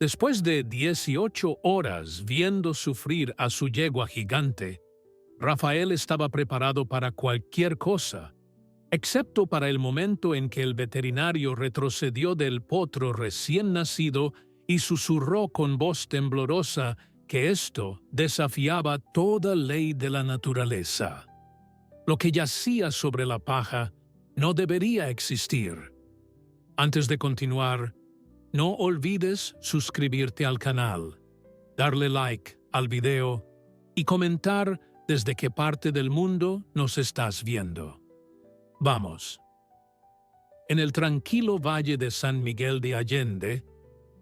Después de 18 horas viendo sufrir a su yegua gigante, Rafael estaba preparado para cualquier cosa, excepto para el momento en que el veterinario retrocedió del potro recién nacido y susurró con voz temblorosa que esto desafiaba toda ley de la naturaleza. Lo que yacía sobre la paja no debería existir. Antes de continuar, no olvides suscribirte al canal, darle like al video y comentar desde qué parte del mundo nos estás viendo. Vamos. En el tranquilo valle de San Miguel de Allende,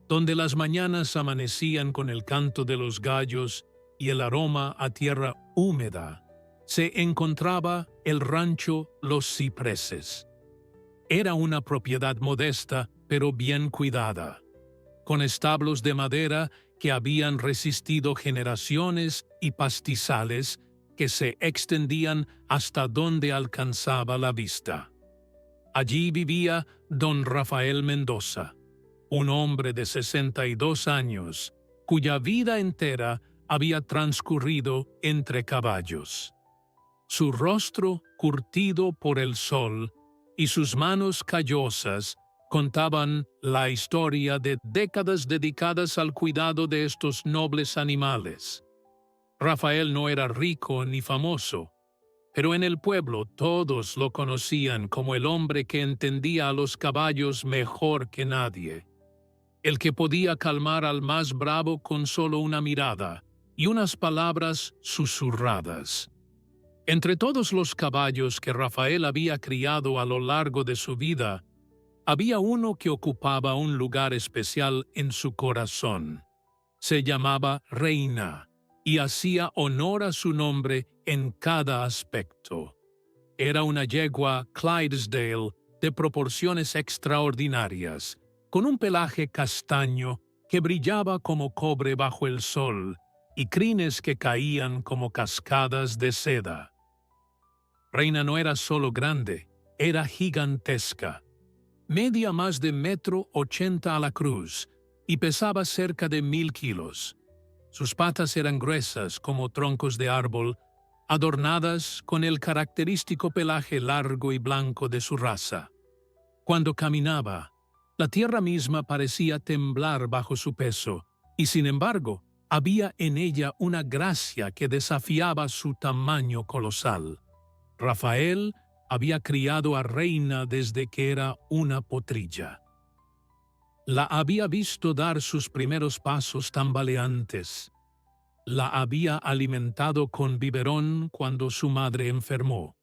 donde las mañanas amanecían con el canto de los gallos y el aroma a tierra húmeda, se encontraba el rancho Los Cipreses. Era una propiedad modesta, pero bien cuidada, con establos de madera que habían resistido generaciones y pastizales que se extendían hasta donde alcanzaba la vista. Allí vivía don Rafael Mendoza, un hombre de 62 años, cuya vida entera había transcurrido entre caballos. Su rostro curtido por el sol y sus manos callosas contaban la historia de décadas dedicadas al cuidado de estos nobles animales. Rafael no era rico ni famoso, pero en el pueblo todos lo conocían como el hombre que entendía a los caballos mejor que nadie, el que podía calmar al más bravo con solo una mirada y unas palabras susurradas. Entre todos los caballos que Rafael había criado a lo largo de su vida, había uno que ocupaba un lugar especial en su corazón. Se llamaba Reina y hacía honor a su nombre en cada aspecto. Era una yegua Clydesdale de proporciones extraordinarias, con un pelaje castaño que brillaba como cobre bajo el sol y crines que caían como cascadas de seda. Reina no era solo grande, era gigantesca. Media más de 1,80 m a la cruz y pesaba cerca de 1,000 kilos. Sus patas eran gruesas como troncos de árbol, adornadas con el característico pelaje largo y blanco de su raza. Cuando caminaba, la tierra misma parecía temblar bajo su peso, y sin embargo, había en ella una gracia que desafiaba su tamaño colosal. Rafael había criado a Reina desde que era una potrilla. La había visto dar sus primeros pasos tambaleantes. La había alimentado con biberón cuando su madre enfermó.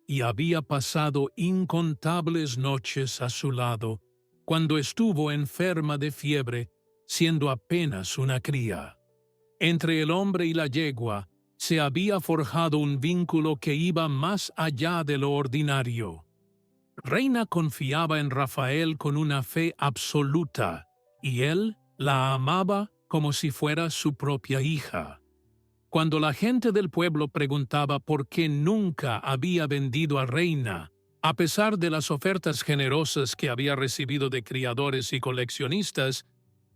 Y había pasado incontables noches a su lado cuando estuvo enferma de fiebre, siendo apenas una cría. Entre el hombre y la yegua se había forjado un vínculo que iba más allá de lo ordinario. Reina confiaba en Rafael con una fe absoluta, y él la amaba como si fuera su propia hija. Cuando la gente del pueblo preguntaba por qué nunca había vendido a Reina, a pesar de las ofertas generosas que había recibido de criadores y coleccionistas,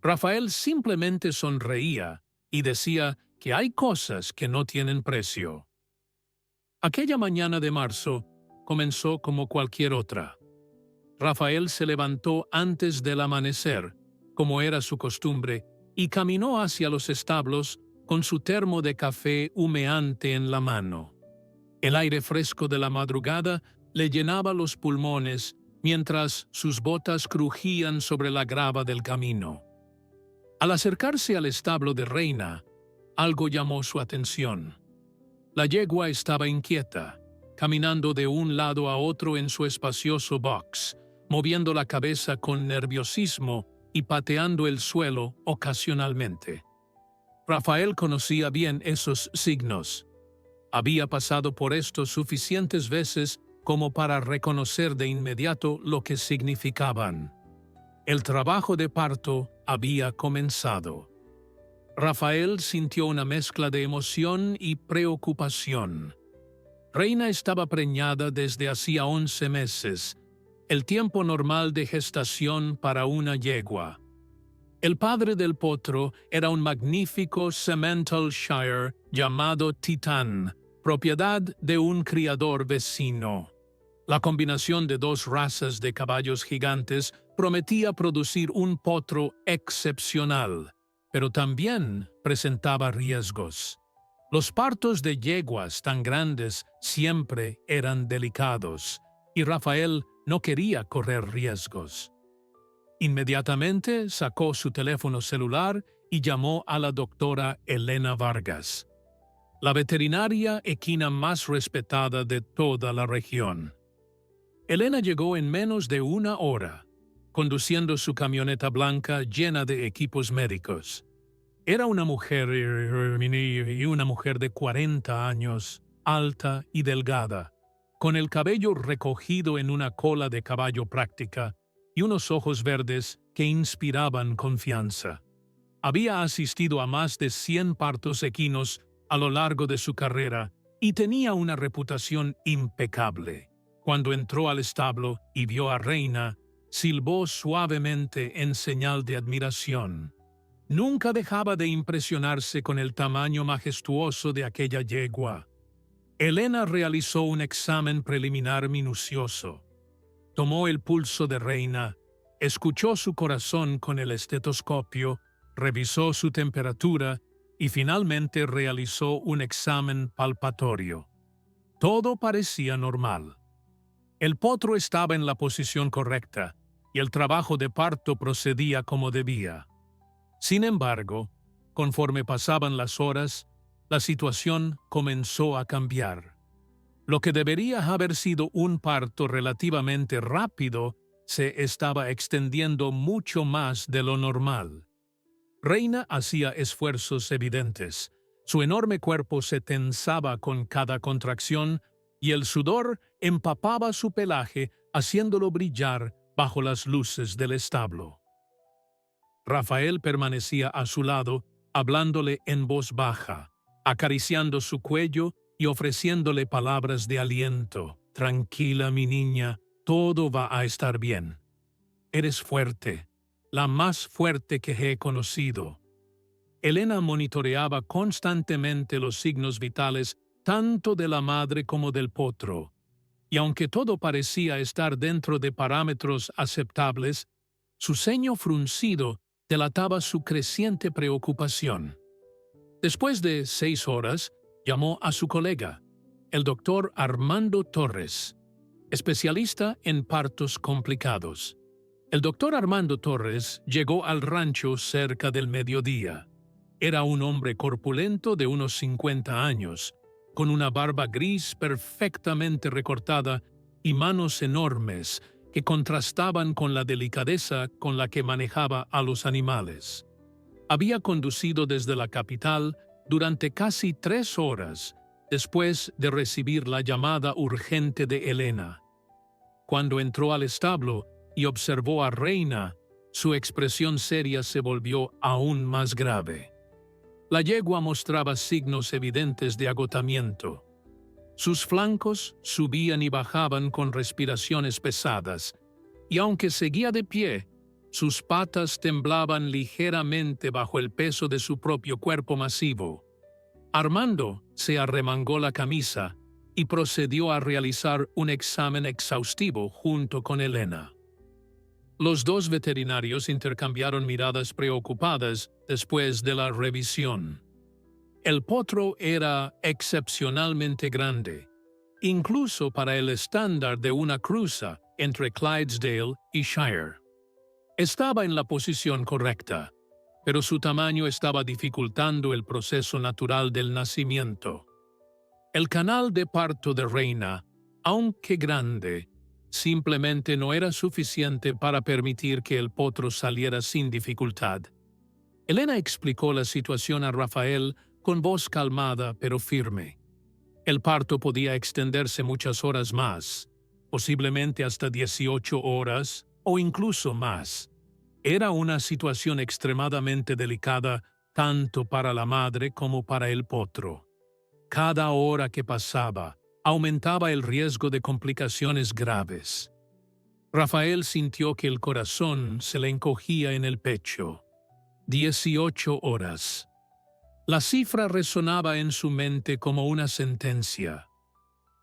Rafael simplemente sonreía y decía que hay cosas que no tienen precio. Aquella mañana de marzo comenzó como cualquier otra. Rafael se levantó antes del amanecer, como era su costumbre, y caminó hacia los establos con su termo de café humeante en la mano. El aire fresco de la madrugada le llenaba los pulmones mientras sus botas crujían sobre la grava del camino. Al acercarse al establo de Reina, algo llamó su atención. La yegua estaba inquieta, caminando de un lado a otro en su espacioso box, moviendo la cabeza con nerviosismo y pateando el suelo ocasionalmente. Rafael conocía bien esos signos. Había pasado por esto suficientes veces como para reconocer de inmediato lo que significaban. El trabajo de parto había comenzado. Rafael sintió una mezcla de emoción y preocupación. Reina estaba preñada desde hacía 11 meses, el tiempo normal de gestación para una yegua. El padre del potro era un magnífico Simmental-Shire llamado Titan, propiedad de un criador vecino. La combinación de dos razas de caballos gigantes prometía producir un potro excepcional, pero también presentaba riesgos. Los partos de yeguas tan grandes siempre eran delicados, y Rafael no quería correr riesgos. Inmediatamente sacó su teléfono celular y llamó a la doctora Elena Vargas, la veterinaria equina más respetada de toda la región. Elena llegó en menos de una hora, conduciendo su camioneta blanca llena de equipos médicos. Era una mujer de 40 años, alta y delgada, con el cabello recogido en una cola de caballo práctica y unos ojos verdes que inspiraban confianza. Había asistido a más de 100 partos equinos a lo largo de su carrera y tenía una reputación impecable. Cuando entró al establo y vio a Reina, silbó suavemente en señal de admiración. Nunca dejaba de impresionarse con el tamaño majestuoso de aquella yegua. Elena realizó un examen preliminar minucioso. Tomó el pulso de Reina, escuchó su corazón con el estetoscopio, revisó su temperatura y finalmente realizó un examen palpatorio. Todo parecía normal. El potro estaba en la posición correcta y el trabajo de parto procedía como debía. Sin embargo, conforme pasaban las horas, la situación comenzó a cambiar. Lo que debería haber sido un parto relativamente rápido se estaba extendiendo mucho más de lo normal. Reina hacía esfuerzos evidentes. Su enorme cuerpo se tensaba con cada contracción y el sudor empapaba su pelaje, haciéndolo brillar bajo las luces del establo. Rafael permanecía a su lado, hablándole en voz baja, acariciando su cuello y ofreciéndole palabras de aliento. «Tranquila, mi niña, todo va a estar bien. Eres fuerte, la más fuerte que he conocido». Elena monitoreaba constantemente los signos vitales tanto de la madre como del potro, y aunque todo parecía estar dentro de parámetros aceptables, su ceño fruncido delataba su creciente preocupación. Después de 6 horas, llamó a su colega, el doctor Armando Torres, especialista en partos complicados. El doctor Armando Torres llegó al rancho cerca del mediodía. Era un hombre corpulento de unos 50 años, con una barba gris perfectamente recortada y manos enormes que contrastaban con la delicadeza con la que manejaba a los animales. Había conducido desde la capital durante casi 3 horas después de recibir la llamada urgente de Elena. Cuando entró al establo y observó a Reina, su expresión seria se volvió aún más grave. La yegua mostraba signos evidentes de agotamiento. Sus flancos subían y bajaban con respiraciones pesadas, y aunque seguía de pie, sus patas temblaban ligeramente bajo el peso de su propio cuerpo masivo. Armando se arremangó la camisa y procedió a realizar un examen exhaustivo junto con Elena. Los dos veterinarios intercambiaron miradas preocupadas después de la revisión. El potro era excepcionalmente grande, incluso para el estándar de una cruza entre Clydesdale y Shire. Estaba en la posición correcta, pero su tamaño estaba dificultando el proceso natural del nacimiento. El canal de parto de Reina, aunque grande, simplemente no era suficiente para permitir que el potro saliera sin dificultad. Elena explicó la situación a Rafael con voz calmada pero firme. El parto podía extenderse muchas horas más, posiblemente hasta 18 horas o incluso más. Era una situación extremadamente delicada tanto para la madre como para el potro. Cada hora que pasaba aumentaba el riesgo de complicaciones graves. Rafael sintió que el corazón se le encogía en el pecho. 18 horas. La cifra resonaba en su mente como una sentencia.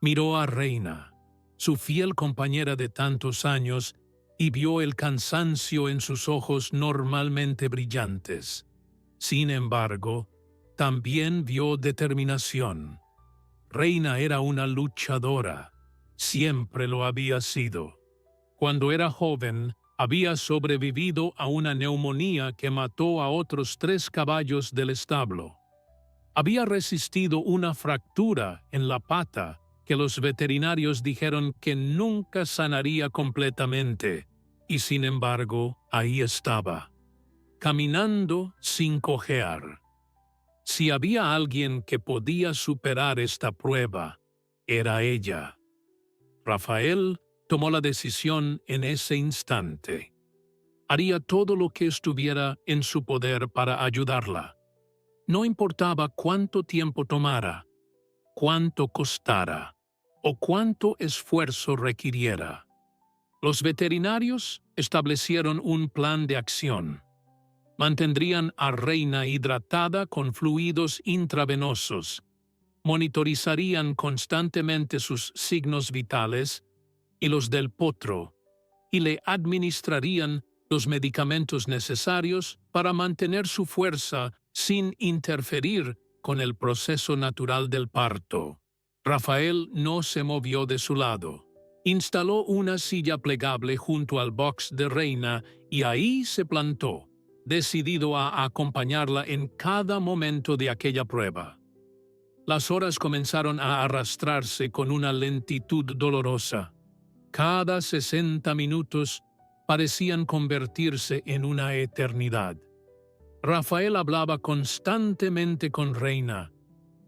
Miró a Reina, su fiel compañera de tantos años, y vio el cansancio en sus ojos normalmente brillantes. Sin embargo, también vio determinación. Reina era una luchadora. Siempre lo había sido. Cuando era joven, había sobrevivido a una neumonía que mató a otros 3 caballos del establo. Había resistido una fractura en la pata que los veterinarios dijeron que nunca sanaría completamente, y sin embargo, ahí estaba, caminando sin cojear. Si había alguien que podía superar esta prueba, era ella. Rafael tomó la decisión en ese instante. Haría todo lo que estuviera en su poder para ayudarla. No importaba cuánto tiempo tomara, cuánto costara o cuánto esfuerzo requiriera. Los veterinarios establecieron un plan de acción. Mantendrían a Reina hidratada con fluidos intravenosos, monitorizarían constantemente sus signos vitales y los del potro, y le administrarían los medicamentos necesarios para mantener su fuerza sin interferir con el proceso natural del parto. Rafael no se movió de su lado. Instaló una silla plegable junto al box de Reina y ahí se plantó, decidido a acompañarla en cada momento de aquella prueba. Las horas comenzaron a arrastrarse con una lentitud dolorosa. Cada 60 minutos parecían convertirse en una eternidad. Rafael hablaba constantemente con Reina,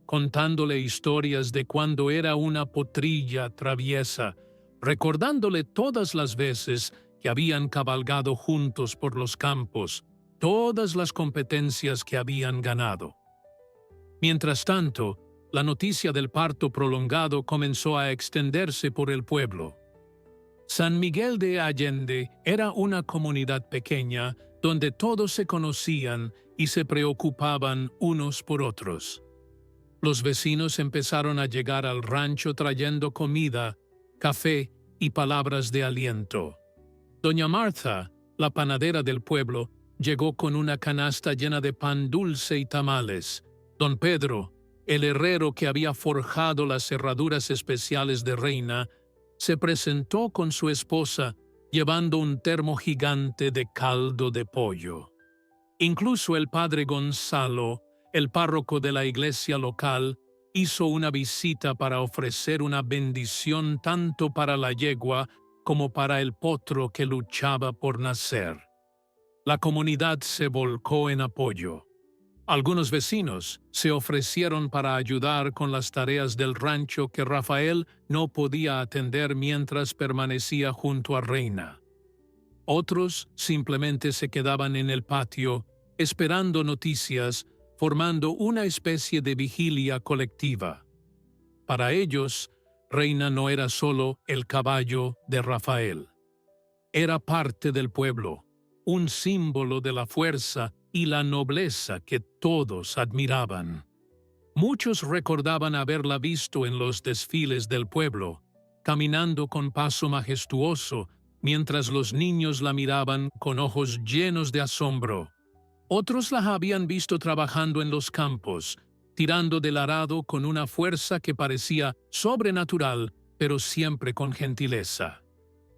contándole historias de cuando era una potrilla traviesa, recordándole todas las veces que habían cabalgado juntos por los campos, todas las competencias que habían ganado. Mientras tanto, la noticia del parto prolongado comenzó a extenderse por el pueblo. San Miguel de Allende era una comunidad pequeña donde todos se conocían y se preocupaban unos por otros. Los vecinos empezaron a llegar al rancho trayendo comida, café y palabras de aliento. Doña Martha, la panadera del pueblo, llegó con una canasta llena de pan dulce y tamales. Don Pedro, el herrero que había forjado las herraduras especiales de Reina, se presentó con su esposa llevando un termo gigante de caldo de pollo. Incluso el padre Gonzalo, el párroco de la iglesia local, hizo una visita para ofrecer una bendición tanto para la yegua como para el potro que luchaba por nacer. La comunidad se volcó en apoyo. Algunos vecinos se ofrecieron para ayudar con las tareas del rancho que Rafael no podía atender mientras permanecía junto a Reina. Otros simplemente se quedaban en el patio, esperando noticias, formando una especie de vigilia colectiva. Para ellos, Reina no era solo el caballo de Rafael. Era parte del pueblo, un símbolo de la fuerza y la nobleza que todos admiraban. Muchos recordaban haberla visto en los desfiles del pueblo, caminando con paso majestuoso, mientras los niños la miraban con ojos llenos de asombro. Otros la habían visto trabajando en los campos, tirando del arado con una fuerza que parecía sobrenatural, pero siempre con gentileza.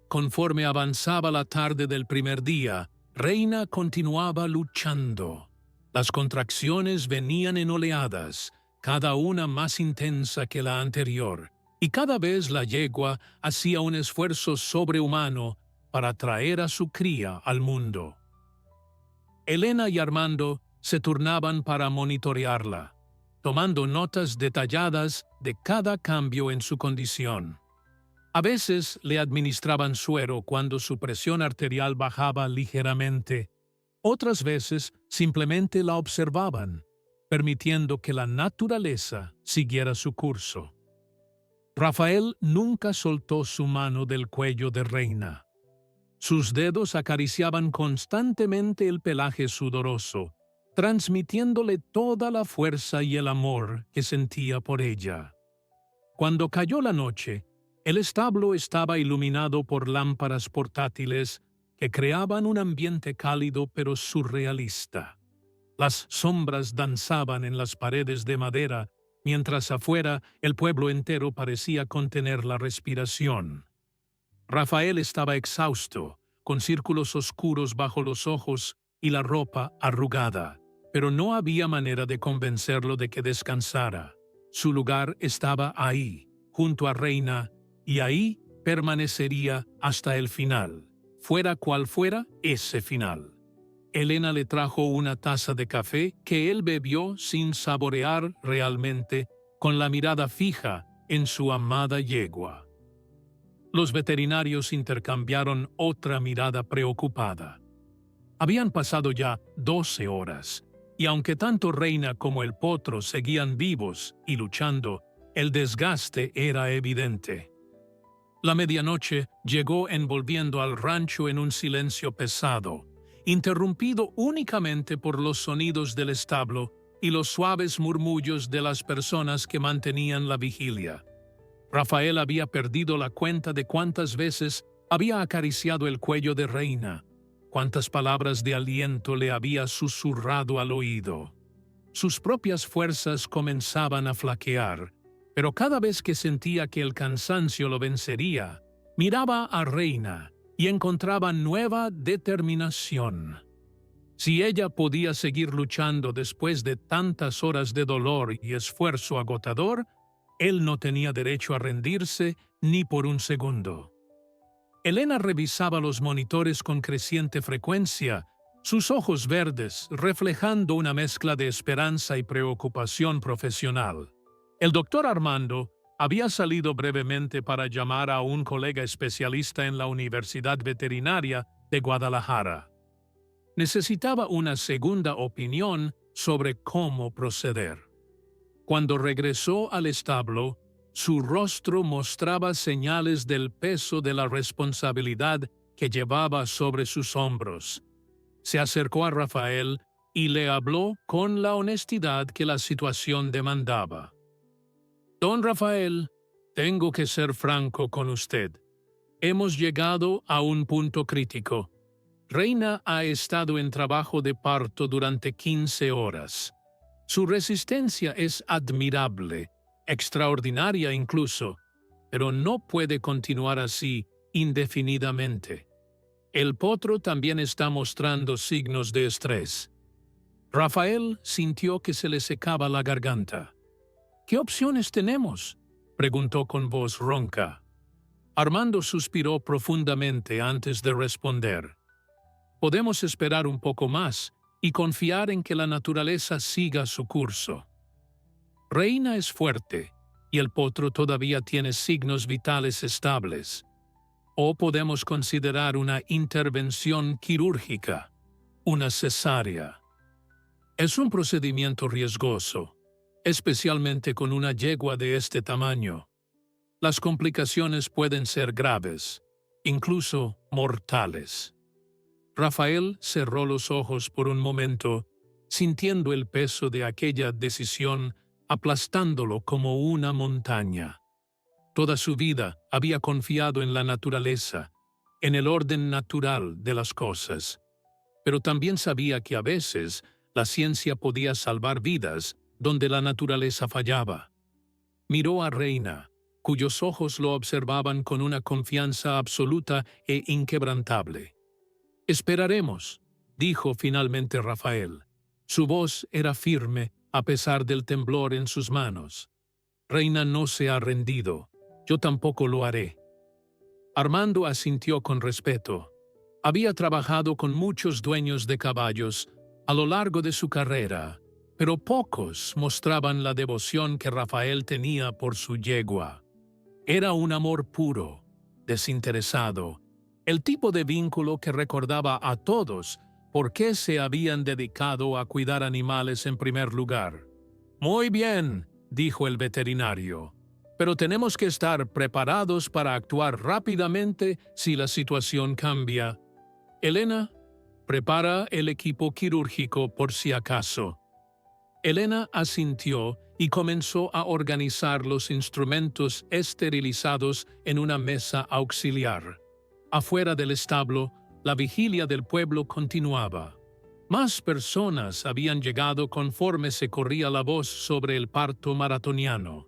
Conforme avanzaba la tarde del primer día, Reina continuaba luchando. Las contracciones venían en oleadas, cada una más intensa que la anterior, y cada vez la yegua hacía un esfuerzo sobrehumano para traer a su cría al mundo. Elena y Armando se turnaban para monitorearla, tomando notas detalladas de cada cambio en su condición. A veces le administraban suero cuando su presión arterial bajaba ligeramente. Otras veces simplemente la observaban, permitiendo que la naturaleza siguiera su curso. Rafael nunca soltó su mano del cuello de Reina. Sus dedos acariciaban constantemente el pelaje sudoroso, transmitiéndole toda la fuerza y el amor que sentía por ella. Cuando cayó la noche, el establo estaba iluminado por lámparas portátiles que creaban un ambiente cálido pero surrealista. Las sombras danzaban en las paredes de madera, mientras afuera el pueblo entero parecía contener la respiración. Rafael estaba exhausto, con círculos oscuros bajo los ojos y la ropa arrugada, pero no había manera de convencerlo de que descansara. Su lugar estaba ahí, junto a Reina, y ahí permanecería hasta el final, fuera cual fuera ese final. Elena le trajo una taza de café que él bebió sin saborear realmente, con la mirada fija en su amada yegua. Los veterinarios intercambiaron otra mirada preocupada. Habían pasado ya 12 horas, y aunque tanto Reina como el potro seguían vivos y luchando, el desgaste era evidente. La medianoche llegó envolviendo al rancho en un silencio pesado, interrumpido únicamente por los sonidos del establo y los suaves murmullos de las personas que mantenían la vigilia. Rafael había perdido la cuenta de cuántas veces había acariciado el cuello de Reina, cuántas palabras de aliento le había susurrado al oído. Sus propias fuerzas comenzaban a flaquear, pero cada vez que sentía que el cansancio lo vencería, miraba a Reina y encontraba nueva determinación. Si ella podía seguir luchando después de tantas horas de dolor y esfuerzo agotador, él no tenía derecho a rendirse ni por un segundo. Elena revisaba los monitores con creciente frecuencia, sus ojos verdes reflejando una mezcla de esperanza y preocupación profesional. El doctor Armando había salido brevemente para llamar a un colega especialista en la Universidad Veterinaria de Guadalajara. Necesitaba una segunda opinión sobre cómo proceder. Cuando regresó al establo, su rostro mostraba señales del peso de la responsabilidad que llevaba sobre sus hombros. Se acercó a Rafael y le habló con la honestidad que la situación demandaba. «Don Rafael, tengo que ser franco con usted. Hemos llegado a un punto crítico. Reina ha estado en trabajo de parto durante 15 horas. Su resistencia es admirable, extraordinaria incluso, pero no puede continuar así indefinidamente. El potro también está mostrando signos de estrés». Rafael sintió que se le secaba la garganta. «¿Qué opciones tenemos?», preguntó con voz ronca. Armando suspiró profundamente antes de responder. «Podemos esperar un poco más y confiar en que la naturaleza siga su curso. Reina es fuerte y el potro todavía tiene signos vitales estables. O podemos considerar una intervención quirúrgica, una cesárea. Es un procedimiento riesgoso, especialmente con una yegua de este tamaño. Las complicaciones pueden ser graves, incluso mortales». Rafael cerró los ojos por un momento, sintiendo el peso de aquella decisión aplastándolo como una montaña. Toda su vida había confiado en la naturaleza, en el orden natural de las cosas, pero también sabía que a veces la ciencia podía salvar vidas donde la naturaleza fallaba. Miró a Reina, cuyos ojos lo observaban con una confianza absoluta e inquebrantable. «Esperaremos», dijo finalmente Rafael. Su voz era firme a pesar del temblor en sus manos. «Reina no se ha rendido. Yo tampoco lo haré». Armando asintió con respeto. Había trabajado con muchos dueños de caballos a lo largo de su carrera, pero pocos mostraban la devoción que Rafael tenía por su yegua. Era un amor puro, desinteresado, el tipo de vínculo que recordaba a todos por qué se habían dedicado a cuidar animales en primer lugar. «Muy bien», dijo el veterinario. pero tenemos que estar preparados para actuar rápidamente si la situación cambia. Elena, prepara el equipo quirúrgico por si acaso. Elena asintió y comenzó a organizar los instrumentos esterilizados en una mesa auxiliar. Afuera del establo, la vigilia del pueblo continuaba. Más personas habían llegado conforme se corría la voz sobre el parto maratoniano.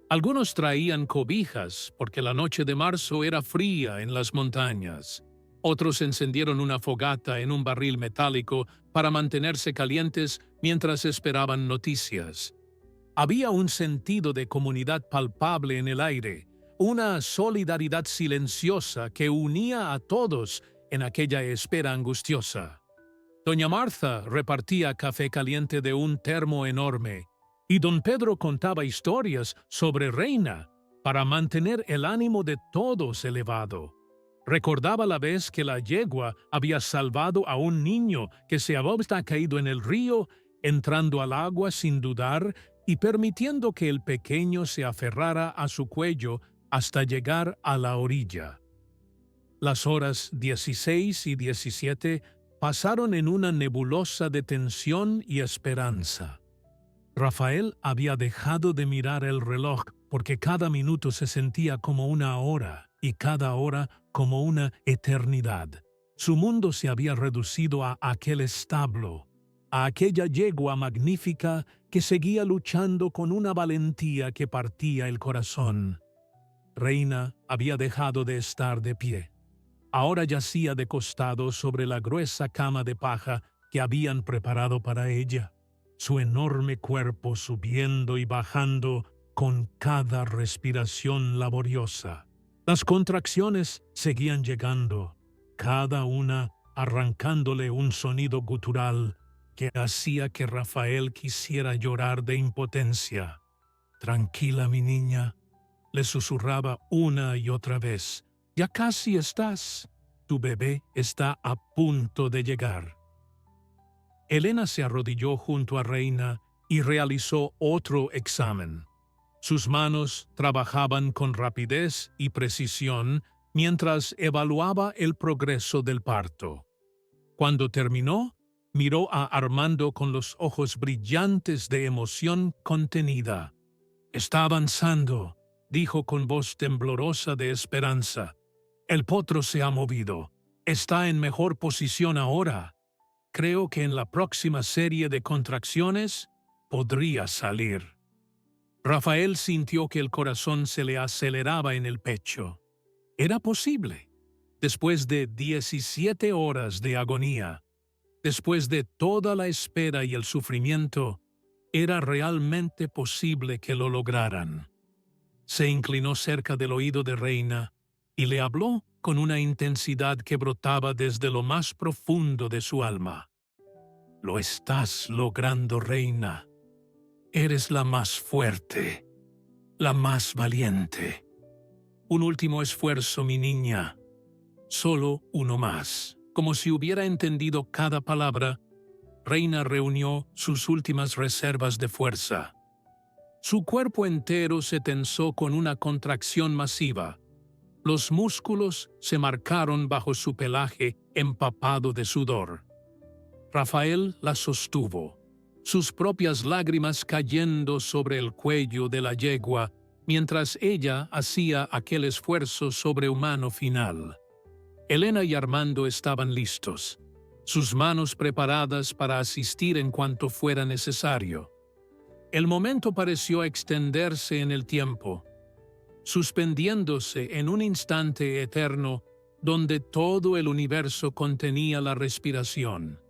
Algunos traían cobijas porque la noche de marzo era fría en las montañas. Otros encendieron una fogata en un barril metálico para mantenerse calientes mientras esperaban noticias. Había un sentido de comunidad palpable en el aire, una solidaridad silenciosa que unía a todos en aquella espera angustiosa. Doña Martha repartía café caliente de un termo enorme, y don Pedro contaba historias sobre Reina para mantener el ánimo de todos elevado. Recordaba la vez que la yegua había salvado a un niño que se había caído en el río, entrando al agua sin dudar y permitiendo que el pequeño se aferrara a su cuello hasta llegar a la orilla. Las horas 16 y 17 pasaron en una nebulosa de tensión y esperanza. Rafael había dejado de mirar el reloj porque cada minuto se sentía como una hora y cada hora como una eternidad. Su mundo se había reducido a aquel establo, a aquella yegua magnífica que seguía luchando con una valentía que partía el corazón. Reina había dejado de estar de pie. Ahora yacía de costado sobre la gruesa cama de paja que habían preparado para ella, su enorme cuerpo subiendo y bajando con cada respiración laboriosa. Las contracciones seguían llegando, cada una arrancándole un sonido gutural que hacía que Rafael quisiera llorar de impotencia. «Tranquila, mi niña», le susurraba una y otra vez. «Ya casi estás. Tu bebé está a punto de llegar». Elena se arrodilló junto a Reina y realizó otro examen. Sus manos trabajaban con rapidez y precisión mientras evaluaba el progreso del parto. Cuando terminó, miró a Armando con los ojos brillantes de emoción contenida. «Está avanzando», dijo con voz temblorosa de esperanza. «El potro se ha movido. Está en mejor posición ahora. Creo que en la próxima serie de contracciones podría salir». Rafael sintió que el corazón se le aceleraba en el pecho. Era posible. Después de 17 horas de agonía, después de toda la espera y el sufrimiento, era realmente posible que lo lograran. Se inclinó cerca del oído de Reina y le habló con una intensidad que brotaba desde lo más profundo de su alma. «Lo estás logrando, Reina. Eres la más fuerte, la más valiente. Un último esfuerzo, mi niña. Solo uno más». Como si hubiera entendido cada palabra, Reina reunió sus últimas reservas de fuerza. Su cuerpo entero se tensó con una contracción masiva. Los músculos se marcaron bajo su pelaje empapado de sudor. Rafael la sostuvo, sus propias lágrimas cayendo sobre el cuello de la yegua mientras ella hacía aquel esfuerzo sobrehumano final. Elena y Armando estaban listos, sus manos preparadas para asistir en cuanto fuera necesario. El momento pareció extenderse en el tiempo, suspendiéndose en un instante eterno donde todo el universo contenía la respiración.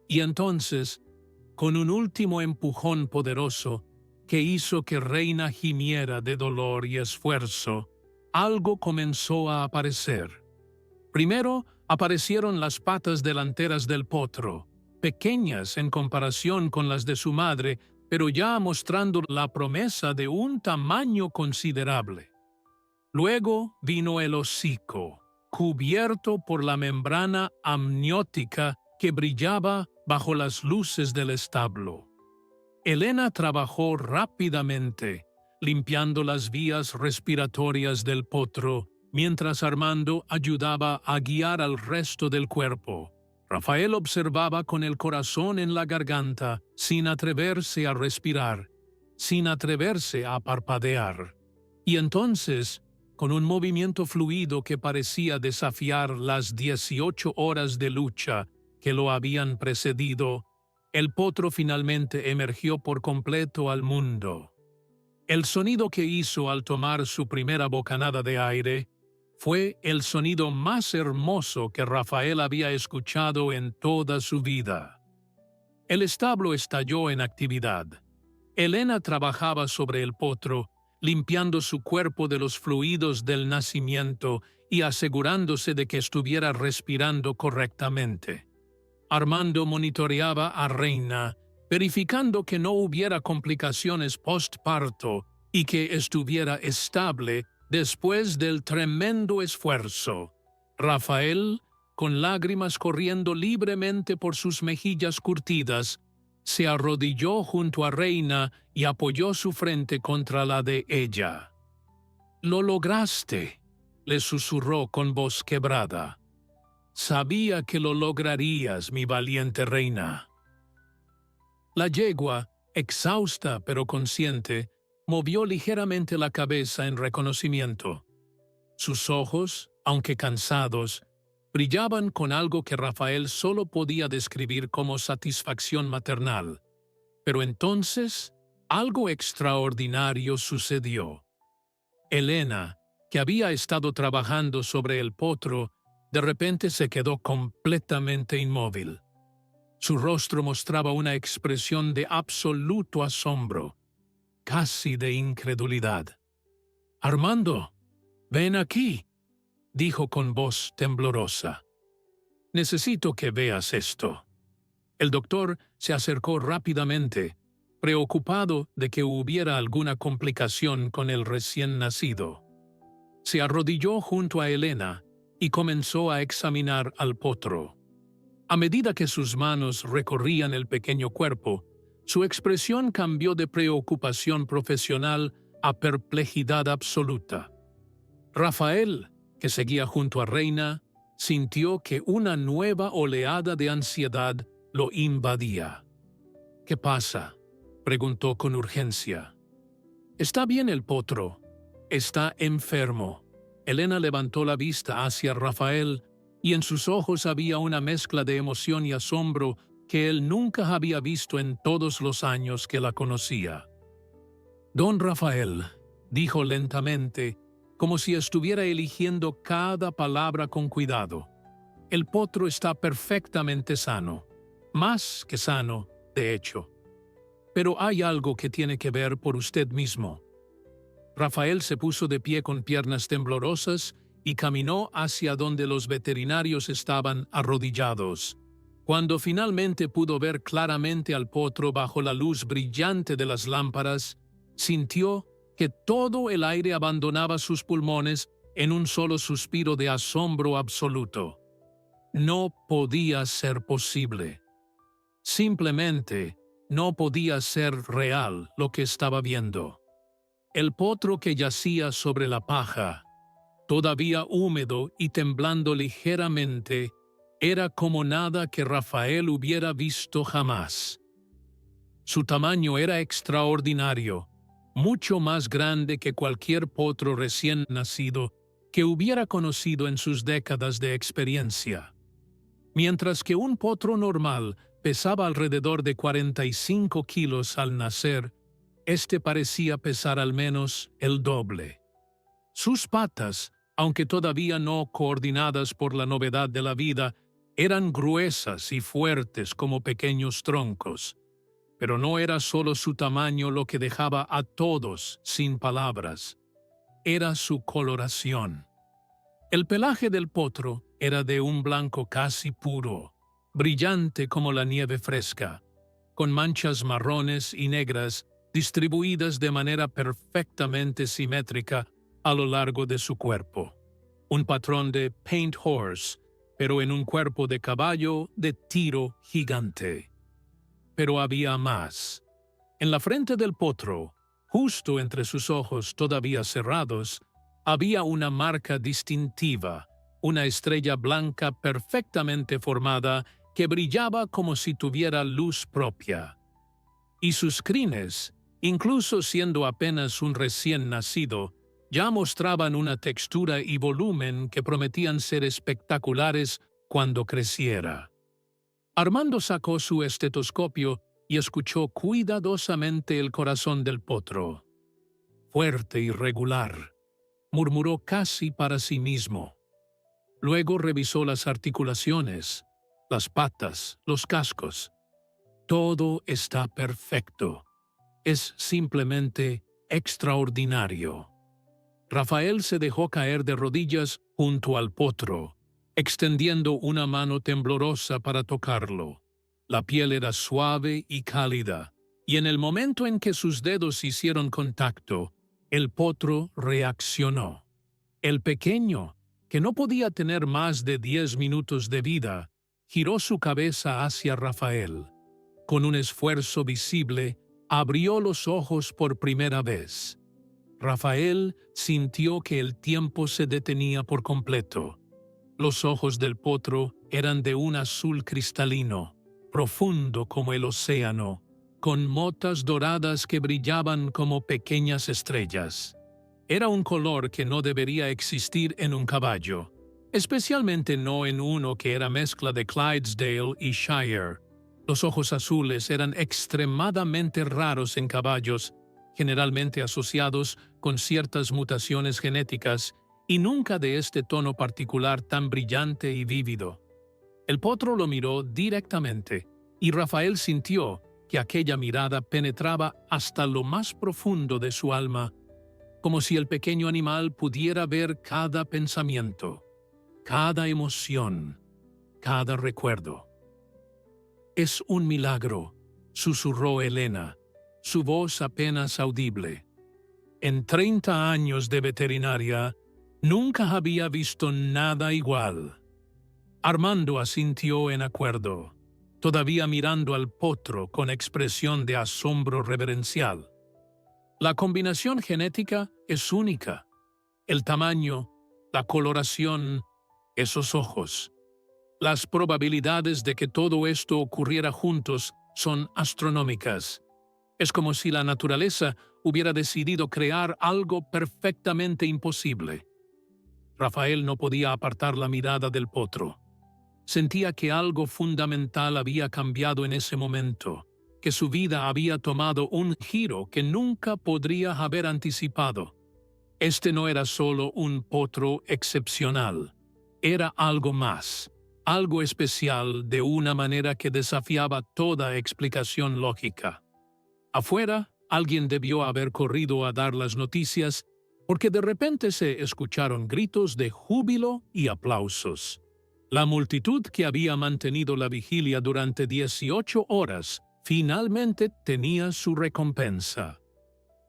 Y entonces, con un último empujón poderoso que hizo que Reina gimiera de dolor y esfuerzo, algo comenzó a aparecer. Primero aparecieron las patas delanteras del potro, pequeñas en comparación con las de su madre, pero ya mostrando la promesa de un tamaño considerable. Luego vino el hocico, cubierto por la membrana amniótica que brillaba bajo las luces del establo. Elena trabajó rápidamente, limpiando las vías respiratorias del potro, mientras Armando ayudaba a guiar al resto del cuerpo. Rafael observaba con el corazón en la garganta, sin atreverse a respirar, sin atreverse a parpadear. Y entonces, con un movimiento fluido que parecía desafiar las 18 horas de lucha que lo habían precedido, el potro finalmente emergió por completo al mundo. El sonido que hizo al tomar su primera bocanada de aire fue el sonido más hermoso que Rafael había escuchado en toda su vida. El establo estalló en actividad. Elena trabajaba sobre el potro, limpiando su cuerpo de los fluidos del nacimiento y asegurándose de que estuviera respirando correctamente. Armando monitoreaba a Reina, verificando que no hubiera complicaciones postparto y que estuviera estable después del tremendo esfuerzo. Rafael, con lágrimas corriendo libremente por sus mejillas curtidas, se arrodilló junto a Reina y apoyó su frente contra la de ella. «Lo lograste», le susurró con voz quebrada. «Sabía que lo lograrías, mi valiente reina». La yegua, exhausta pero consciente, movió ligeramente la cabeza en reconocimiento. Sus ojos, aunque cansados, brillaban con algo que Rafael solo podía describir como satisfacción maternal. Pero entonces, algo extraordinario sucedió. Elena, que había estado trabajando sobre el potro, de repente se quedó completamente inmóvil. Su rostro mostraba una expresión de absoluto asombro, casi de incredulidad. «Armando, ven aquí», dijo con voz temblorosa. «Necesito que veas esto». El doctor se acercó rápidamente, preocupado de que hubiera alguna complicación con el recién nacido. Se arrodilló junto a Elena y comenzó a examinar al potro. A medida que sus manos recorrían el pequeño cuerpo, su expresión cambió de preocupación profesional a perplejidad absoluta. Rafael, que seguía junto a Reina, sintió que una nueva oleada de ansiedad lo invadía. «¿Qué pasa?», preguntó con urgencia. «Está bien el potro. Está enfermo». Elena levantó la vista hacia Rafael y en sus ojos había una mezcla de emoción y asombro que él nunca había visto en todos los años que la conocía. «Don Rafael», dijo lentamente, como si estuviera eligiendo cada palabra con cuidado, «el potro está perfectamente sano, más que sano, de hecho. Pero hay algo que tiene que ver por usted mismo». Rafael se puso de pie con piernas temblorosas y caminó hacia donde los veterinarios estaban arrodillados. Cuando finalmente pudo ver claramente al potro bajo la luz brillante de las lámparas, sintió que todo el aire abandonaba sus pulmones en un solo suspiro de asombro absoluto. No podía ser posible. Simplemente no podía ser real lo que estaba viendo. El potro que yacía sobre la paja, todavía húmedo y temblando ligeramente, era como nada que Rafael hubiera visto jamás. Su tamaño era extraordinario, mucho más grande que cualquier potro recién nacido que hubiera conocido en sus décadas de experiencia. Mientras que un potro normal pesaba alrededor de 45 kilos al nacer, este parecía pesar al menos el doble. Sus patas, aunque todavía no coordinadas por la novedad de la vida, eran gruesas y fuertes como pequeños troncos. Pero no era solo su tamaño lo que dejaba a todos sin palabras. Era su coloración. El pelaje del potro era de un blanco casi puro, brillante como la nieve fresca, con manchas marrones y negras distribuidas de manera perfectamente simétrica a lo largo de su cuerpo. Un patrón de paint horse, pero en un cuerpo de caballo de tiro gigante. Pero había más. En la frente del potro, Justo entre sus ojos todavía cerrados, había una marca distintiva, una estrella blanca perfectamente formada que brillaba como si tuviera luz propia. Y sus crines, incluso siendo apenas un recién nacido, ya mostraban una textura y volumen que prometían ser espectaculares cuando creciera. Armando sacó su estetoscopio y escuchó cuidadosamente el corazón del potro. Fuerte y regular, murmuró casi para sí mismo. Luego revisó las articulaciones, las patas, los cascos. Todo está perfecto. Es simplemente extraordinario. Rafael se dejó caer de rodillas junto al potro, extendiendo una mano temblorosa para tocarlo. La piel era suave y cálida, y en el momento en que sus dedos hicieron contacto, el potro reaccionó. El pequeño, que no podía tener más de 10 minutos de vida, giró su cabeza hacia Rafael. Con un esfuerzo visible, abrió los ojos por primera vez. Rafael sintió que el tiempo se detenía por completo. Los ojos del potro eran de un azul cristalino, profundo como el océano, con motas doradas que brillaban como pequeñas estrellas. Era un color que no debería existir en un caballo, especialmente no en uno que era mezcla de Clydesdale y Shire. Los ojos azules eran extremadamente raros en caballos, generalmente asociados con ciertas mutaciones genéticas, y nunca de este tono particular tan brillante y vívido. El potro lo miró directamente, y Rafael sintió que aquella mirada penetraba hasta lo más profundo de su alma, como si el pequeño animal pudiera ver cada pensamiento, cada emoción, cada recuerdo. «Es un milagro», susurró Elena, su voz apenas audible. En 30 años de veterinaria, nunca había visto nada igual. Armando asintió en acuerdo, todavía mirando al potro con expresión de asombro reverencial. La combinación genética es única. El tamaño, la coloración, esos ojos. Las probabilidades de que todo esto ocurriera juntos son astronómicas. Es como si la naturaleza hubiera decidido crear algo perfectamente imposible. Rafael no podía apartar la mirada del potro. Sentía que algo fundamental había cambiado en ese momento, que su vida había tomado un giro que nunca podría haber anticipado. Este no era solo un potro excepcional, era algo más, algo especial de una manera que desafiaba toda explicación lógica. Afuera, alguien debió haber corrido a dar las noticias, porque de repente se escucharon gritos de júbilo y aplausos. La multitud que había mantenido la vigilia durante 18 horas finalmente tenía su recompensa.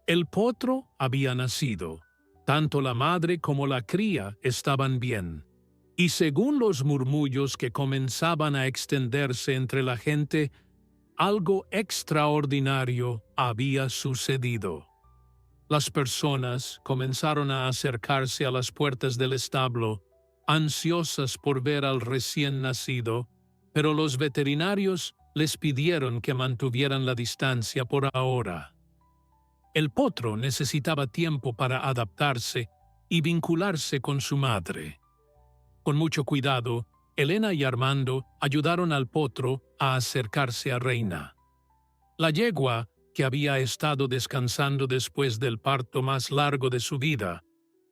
El potro había nacido. Tanto la madre como la cría estaban bien. Y según los murmullos que comenzaban a extenderse entre la gente, algo extraordinario había sucedido. Las personas comenzaron a acercarse a las puertas del establo, ansiosas por ver al recién nacido, pero los veterinarios les pidieron que mantuvieran la distancia por ahora. El potro necesitaba tiempo para adaptarse y vincularse con su madre. Con mucho cuidado, Elena y Armando ayudaron al potro a acercarse a Reina. La yegua, que había estado descansando después del parto más largo de su vida,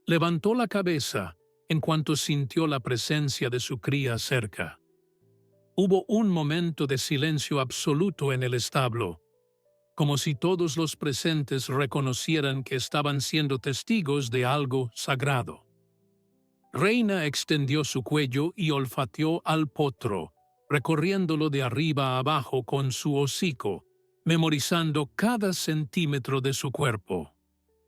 levantó la cabeza en cuanto sintió la presencia de su cría cerca. Hubo un momento de silencio absoluto en el establo, como si todos los presentes reconocieran que estaban siendo testigos de algo sagrado. Reina extendió su cuello y olfateó al potro, recorriéndolo de arriba a abajo con su hocico, memorizando cada centímetro de su cuerpo.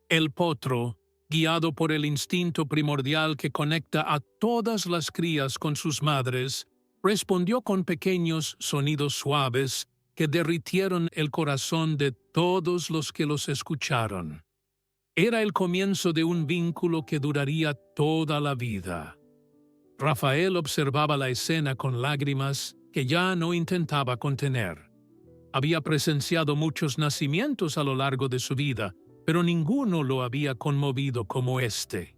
El potro, guiado por el instinto primordial que conecta a todas las crías con sus madres, respondió con pequeños sonidos suaves que derritieron el corazón de todos los que los escucharon. Era el comienzo de un vínculo que duraría toda la vida. Rafael observaba la escena con lágrimas que ya no intentaba contener. Había presenciado muchos nacimientos a lo largo de su vida, pero ninguno lo había conmovido como este.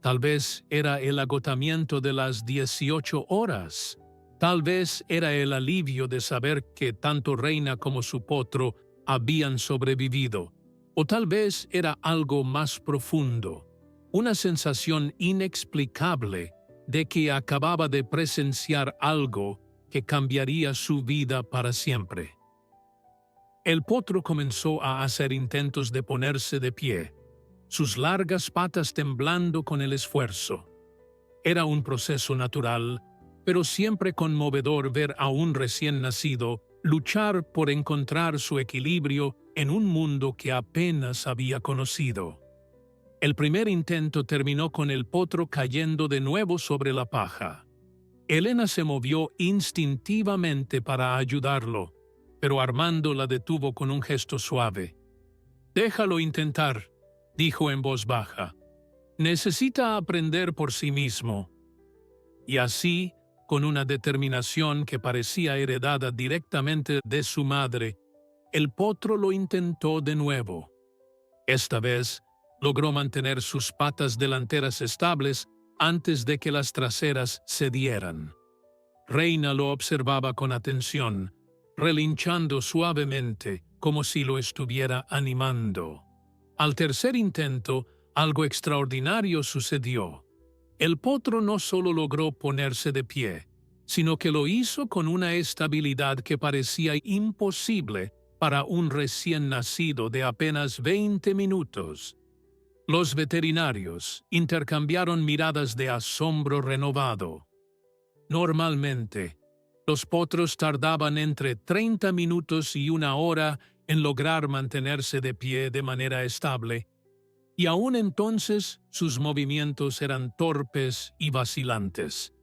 Tal vez era el agotamiento de las 18 horas. Tal vez era el alivio de saber que tanto Reina como su potro habían sobrevivido. O tal vez era algo más profundo, una sensación inexplicable de que acababa de presenciar algo que cambiaría su vida para siempre. El potro comenzó a hacer intentos de ponerse de pie, sus largas patas temblando con el esfuerzo. Era un proceso natural, pero siempre conmovedor ver a un recién nacido luchar por encontrar su equilibrio en un mundo que apenas había conocido. El primer intento terminó con el potro cayendo de nuevo sobre la paja. Elena se movió instintivamente para ayudarlo, pero Armando la detuvo con un gesto suave. «Déjalo intentar», dijo en voz baja. «Necesita aprender por sí mismo». Y así, con una determinación que parecía heredada directamente de su madre, el potro lo intentó de nuevo. Esta vez, logró mantener sus patas delanteras estables antes de que las traseras cedieran. Reina lo observaba con atención, relinchando suavemente como si lo estuviera animando. Al tercer intento, algo extraordinario sucedió. El potro no solo logró ponerse de pie, sino que lo hizo con una estabilidad que parecía imposible para un recién nacido de apenas 20 minutos. Los veterinarios intercambiaron miradas de asombro renovado. Normalmente, los potros tardaban entre 30 minutos y 1 hora en lograr mantenerse de pie de manera estable, y aún entonces sus movimientos eran torpes y vacilantes.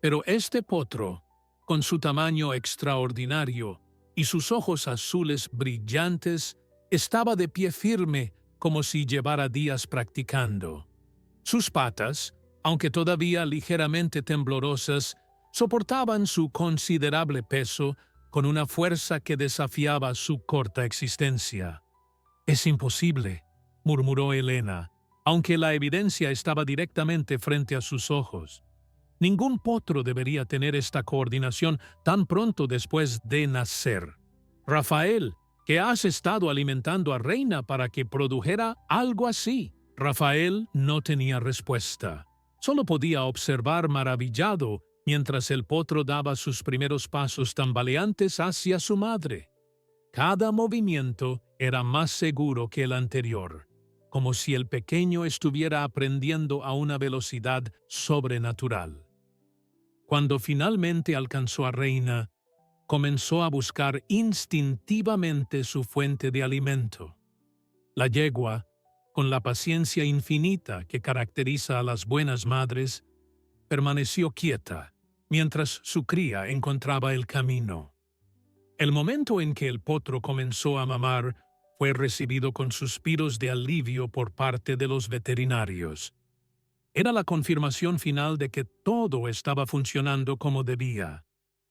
Pero este potro, con su tamaño extraordinario y sus ojos azules brillantes, estaba de pie firme como si llevara días practicando. Sus patas, aunque todavía ligeramente temblorosas, soportaban su considerable peso con una fuerza que desafiaba su corta existencia. «Es imposible», murmuró Elena, aunque la evidencia estaba directamente frente a sus ojos. Ningún potro debería tener esta coordinación tan pronto después de nacer. «Rafael, ¿qué has estado alimentando a Reina para que produjera algo así?» Rafael no tenía respuesta. Solo podía observar maravillado mientras el potro daba sus primeros pasos tambaleantes hacia su madre. Cada movimiento era más seguro que el anterior, como si el pequeño estuviera aprendiendo a una velocidad sobrenatural. Cuando finalmente alcanzó a Reina, comenzó a buscar instintivamente su fuente de alimento. La yegua, con la paciencia infinita que caracteriza a las buenas madres, permaneció quieta mientras su cría encontraba el camino. El momento en que el potro comenzó a mamar fue recibido con suspiros de alivio por parte de los veterinarios. Era la confirmación final de que todo estaba funcionando como debía,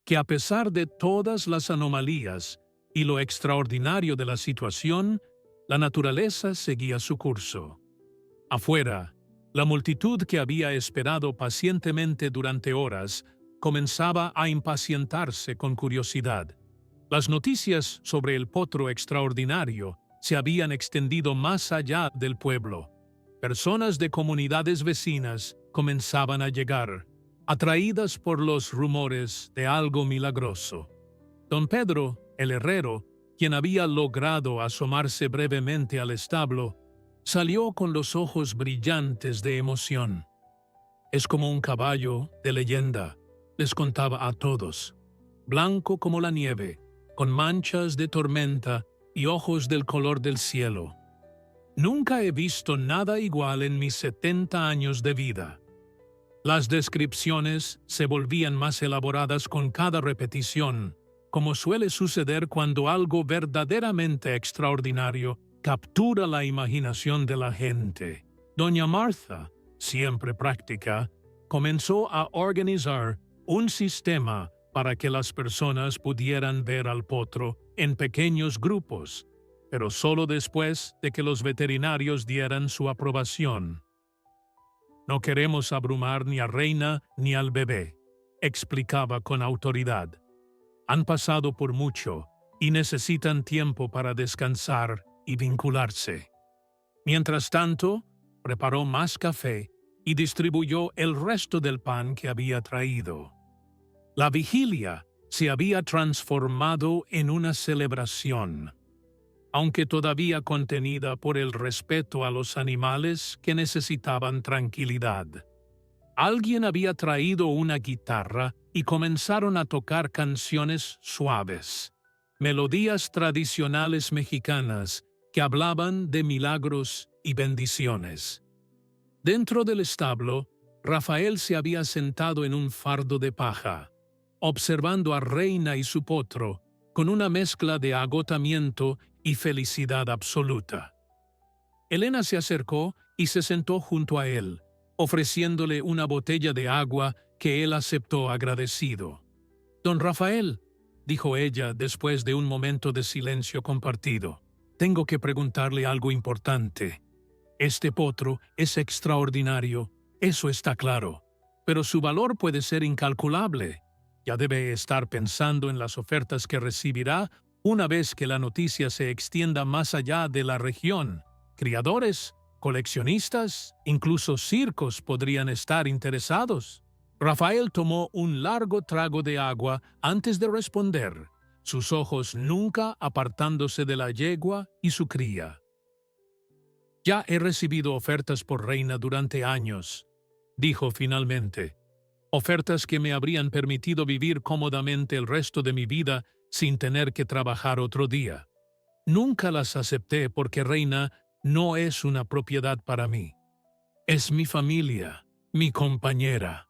que a pesar de todas las anomalías y lo extraordinario de la situación, la naturaleza seguía su curso. Afuera, la multitud que había esperado pacientemente durante horas comenzaba a impacientarse con curiosidad. Las noticias sobre el potro extraordinario se habían extendido más allá del pueblo. Personas de comunidades vecinas comenzaban a llegar, atraídas por los rumores de algo milagroso. Don Pedro, el herrero, quien había logrado asomarse brevemente al establo, salió con los ojos brillantes de emoción. «Es como un caballo de leyenda», les contaba a todos, «blanco como la nieve, con manchas de tormenta y ojos del color del cielo. Nunca he visto nada igual en mis 70 años de vida». Las descripciones se volvían más elaboradas con cada repetición, como suele suceder cuando algo verdaderamente extraordinario captura la imaginación de la gente. Doña Martha, siempre práctica, comenzó a organizar un sistema para que las personas pudieran ver al potro en pequeños grupos, pero solo después de que los veterinarios dieran su aprobación. No queremos abrumar ni a Reina ni al bebé, explicaba con autoridad. Han pasado por mucho y necesitan tiempo para descansar y vincularse. Mientras tanto, preparó más café y distribuyó el resto del pan que había traído. La vigilia se había transformado en una celebración, aunque todavía contenida por el respeto a los animales que necesitaban tranquilidad. Alguien había traído una guitarra y comenzaron a tocar canciones suaves, melodías tradicionales mexicanas que hablaban de milagros y bendiciones. Dentro del establo, Rafael se había sentado en un fardo de paja, observando a Reina y su potro con una mezcla de agotamiento y felicidad absoluta. Elena se acercó y se sentó junto a él, ofreciéndole una botella de agua que él aceptó agradecido. «Don Rafael», dijo ella después de un momento de silencio compartido, «tengo que preguntarle algo importante. Este potro es extraordinario, eso está claro, pero su valor puede ser incalculable. Ya debe estar pensando en las ofertas que recibirá una vez que la noticia se extienda más allá de la región. Criadores, coleccionistas, incluso circos podrían estar interesados». Rafael tomó un largo trago de agua antes de responder, sus ojos nunca apartándose de la yegua y su cría. «Ya he recibido ofertas por Reina durante años», dijo finalmente. «Ofertas que me habrían permitido vivir cómodamente el resto de mi vida sin tener que trabajar otro día. Nunca las acepté porque Reina no es una propiedad para mí. Es mi familia, mi compañera».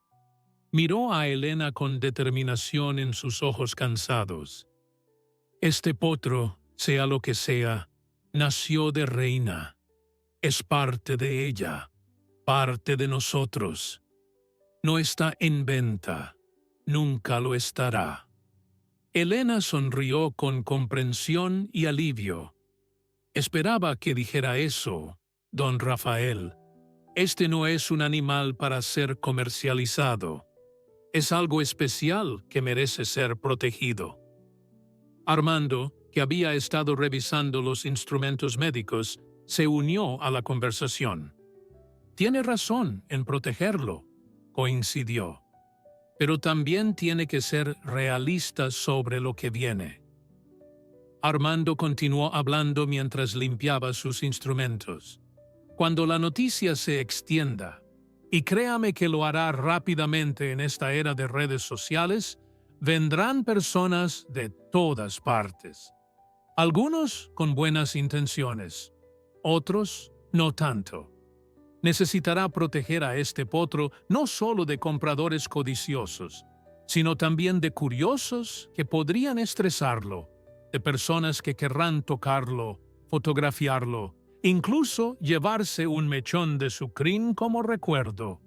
Miró a Elena con determinación en sus ojos cansados. «Este potro, sea lo que sea, nació de Reina. Es parte de ella, parte de nosotros. No está en venta, nunca lo estará». Elena sonrió con comprensión y alivio. «Esperaba que dijera eso, don Rafael. Este no es un animal para ser comercializado. Es algo especial que merece ser protegido». Armando, que había estado revisando los instrumentos médicos, se unió a la conversación. «Tiene razón en protegerlo», coincidió. «Pero también tiene que ser realista sobre lo que viene». Armando continuó hablando mientras limpiaba sus instrumentos. «Cuando la noticia se extienda, y créame que lo hará rápidamente en esta era de redes sociales, vendrán personas de todas partes. Algunos con buenas intenciones, otros no tanto. Necesitará proteger a este potro no solo de compradores codiciosos, sino también de curiosos que podrían estresarlo, de personas que querrán tocarlo, fotografiarlo, incluso llevarse un mechón de su crin como recuerdo».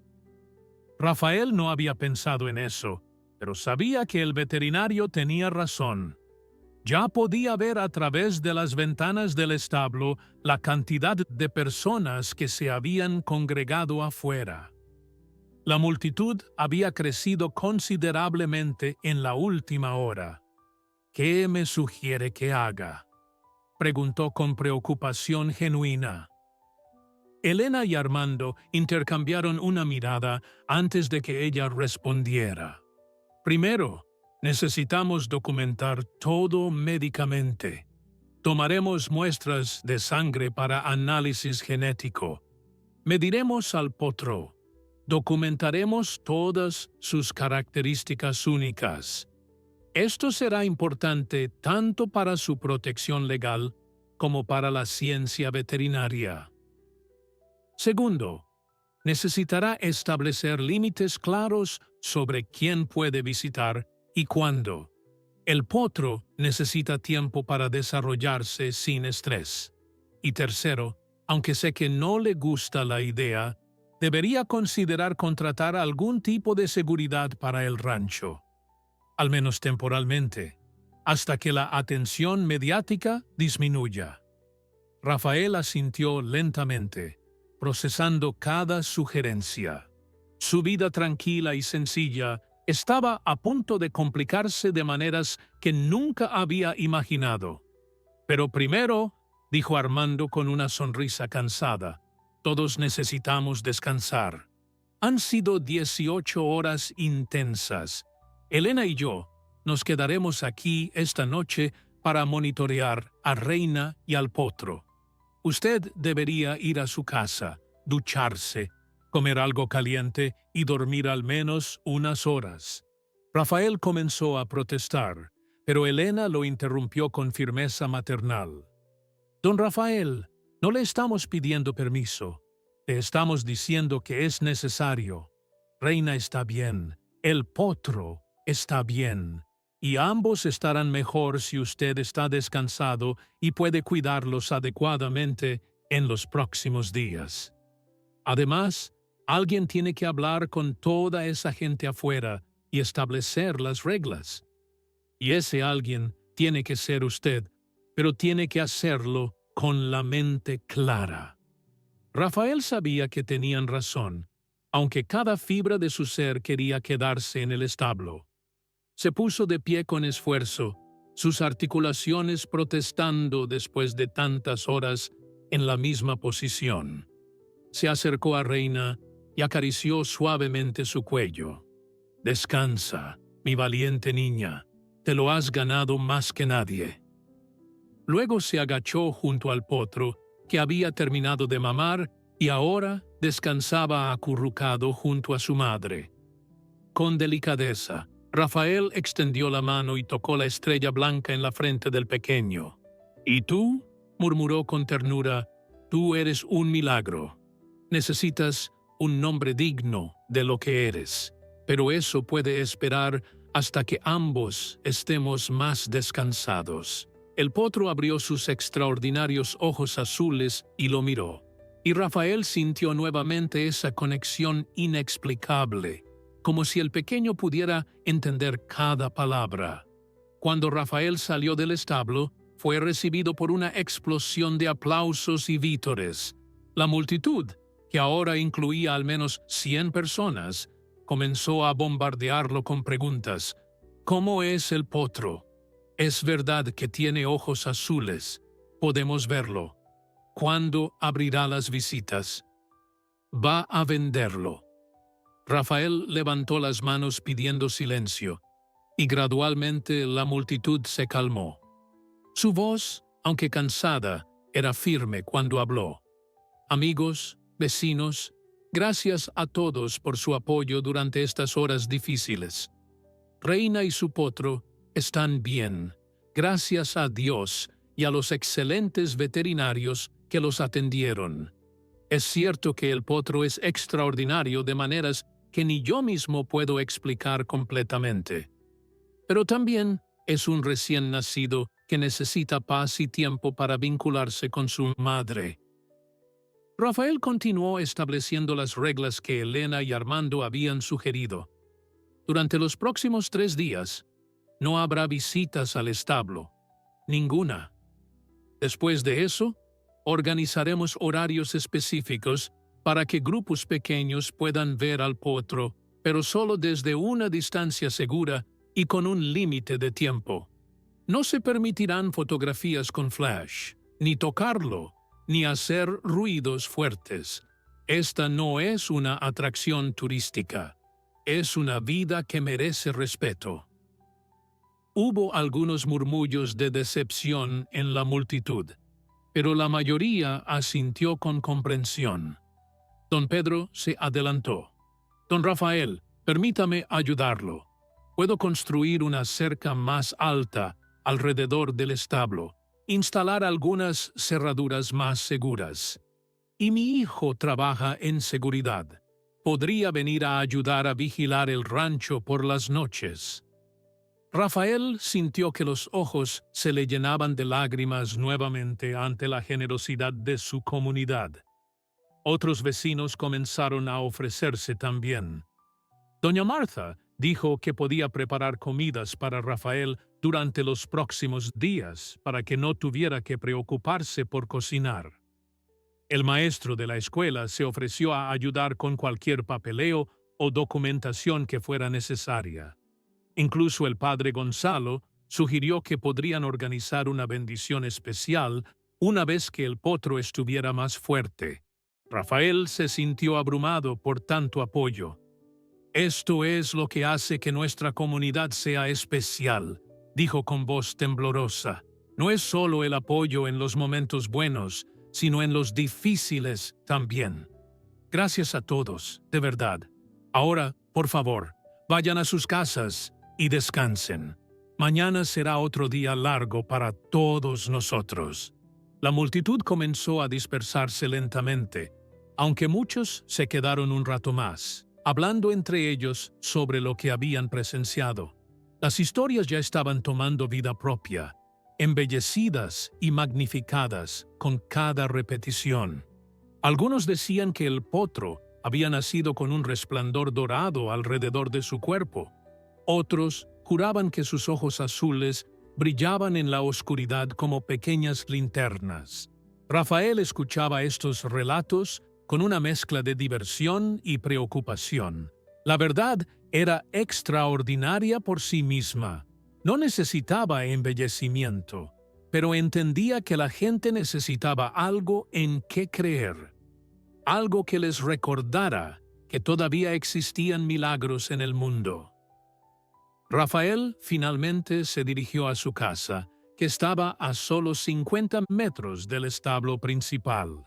Rafael no había pensado en eso, pero sabía que el veterinario tenía razón. Ya podía ver a través de las ventanas del establo la cantidad de personas que se habían congregado afuera. La multitud había crecido considerablemente en la última hora. «¿Qué me sugiere que haga?», preguntó con preocupación genuina. Elena y Armando intercambiaron una mirada antes de que ella respondiera. «Primero, necesitamos documentar todo médicamente. Tomaremos muestras de sangre para análisis genético. Mediremos al potro. Documentaremos todas sus características únicas. Esto será importante tanto para su protección legal como para la ciencia veterinaria. Segundo, necesitará establecer límites claros sobre quién puede visitar y cuándo. El potro necesita tiempo para desarrollarse sin estrés. Y tercero, aunque sé que no le gusta la idea, debería considerar contratar algún tipo de seguridad para el rancho, al menos temporalmente, hasta que la atención mediática disminuya. Rafael asintió lentamente, procesando cada sugerencia. Su vida tranquila y sencilla estaba a punto de complicarse de maneras que nunca había imaginado. Pero primero, dijo Armando con una sonrisa cansada, todos necesitamos descansar. Han sido 18 horas intensas. Elena y yo nos quedaremos aquí esta noche para monitorear a Reina y al potro. Usted debería ir a su casa, ducharse, comer algo caliente y dormir al menos unas horas. Rafael comenzó a protestar, pero Elena lo interrumpió con firmeza maternal. Don Rafael, no le estamos pidiendo permiso. Le estamos diciendo que es necesario. Reina está bien, el potro está bien, y ambos estarán mejor si usted está descansado y puede cuidarlos adecuadamente en los próximos días. Además, alguien tiene que hablar con toda esa gente afuera y establecer las reglas. Y ese alguien tiene que ser usted, pero tiene que hacerlo con la mente clara. Rafael sabía que tenían razón, aunque cada fibra de su ser quería quedarse en el establo. Se puso de pie con esfuerzo, sus articulaciones protestando después de tantas horas en la misma posición. Se acercó a Reina y acarició suavemente su cuello. «Descansa, mi valiente niña, te lo has ganado más que nadie». Luego se agachó junto al potro, que había terminado de mamar y ahora descansaba acurrucado junto a su madre. Con delicadeza, Rafael extendió la mano y tocó la estrella blanca en la frente del pequeño. «¿Y tú?», murmuró con ternura, «tú eres un milagro. Necesitas un nombre digno de lo que eres, pero eso puede esperar hasta que ambos estemos más descansados». El potro abrió sus extraordinarios ojos azules y lo miró, y Rafael sintió nuevamente esa conexión inexplicable, como si el pequeño pudiera entender cada palabra. Cuando Rafael salió del establo, fue recibido por una explosión de aplausos y vítores. La multitud, que ahora incluía al menos 100 personas, comenzó a bombardearlo con preguntas. ¿Cómo es el potro? Es verdad que tiene ojos azules. Podemos verlo. ¿Cuándo abrirá las visitas? Va a venderlo. Rafael levantó las manos pidiendo silencio, y gradualmente la multitud se calmó. Su voz, aunque cansada, era firme cuando habló. Amigos, vecinos, gracias a todos por su apoyo durante estas horas difíciles. Reina y su potro están bien, gracias a Dios y a los excelentes veterinarios que los atendieron. Es cierto que el potro es extraordinario de maneras que ni yo mismo puedo explicar completamente. Pero también es un recién nacido que necesita paz y tiempo para vincularse con su madre. Rafael continuó estableciendo las reglas que Elena y Armando habían sugerido. Durante los próximos 3 días, no habrá visitas al establo, ninguna. Después de eso, organizaremos horarios específicos para que grupos pequeños puedan ver al potro, pero solo desde una distancia segura y con un límite de tiempo. No se permitirán fotografías con flash, ni tocarlo, ni hacer ruidos fuertes. Esta no es una atracción turística, es una vida que merece respeto. Hubo algunos murmullos de decepción en la multitud, pero la mayoría asintió con comprensión. Don Pedro se adelantó. «Don Rafael, permítame ayudarlo. Puedo construir una cerca más alta alrededor del establo, instalar algunas cerraduras más seguras. Y mi hijo trabaja en seguridad. Podría venir a ayudar a vigilar el rancho por las noches». Rafael sintió que los ojos se le llenaban de lágrimas nuevamente ante la generosidad de su comunidad. Otros vecinos comenzaron a ofrecerse también. Doña Martha dijo que podía preparar comidas para Rafael durante los próximos días para que no tuviera que preocuparse por cocinar. El maestro de la escuela se ofreció a ayudar con cualquier papeleo o documentación que fuera necesaria. Incluso el padre Gonzalo sugirió que podrían organizar una bendición especial una vez que el potro estuviera más fuerte. Rafael se sintió abrumado por tanto apoyo. «Esto es lo que hace que nuestra comunidad sea especial», dijo con voz temblorosa. «No es solo el apoyo en los momentos buenos, sino en los difíciles también. Gracias a todos, de verdad. Ahora, por favor, vayan a sus casas y descansen. Mañana será otro día largo para todos nosotros». La multitud comenzó a dispersarse lentamente, aunque muchos se quedaron un rato más, hablando entre ellos sobre lo que habían presenciado. Las historias ya estaban tomando vida propia, embellecidas y magnificadas con cada repetición. Algunos decían que el potro había nacido con un resplandor dorado alrededor de su cuerpo. Otros juraban que sus ojos azules brillaban en la oscuridad como pequeñas linternas. Rafael escuchaba estos relatos con una mezcla de diversión y preocupación. La verdad era extraordinaria por sí misma. No necesitaba embellecimiento, pero entendía que la gente necesitaba algo en qué creer, algo que les recordara que todavía existían milagros en el mundo. Rafael finalmente se dirigió a su casa, que estaba a solo 50 metros del establo principal.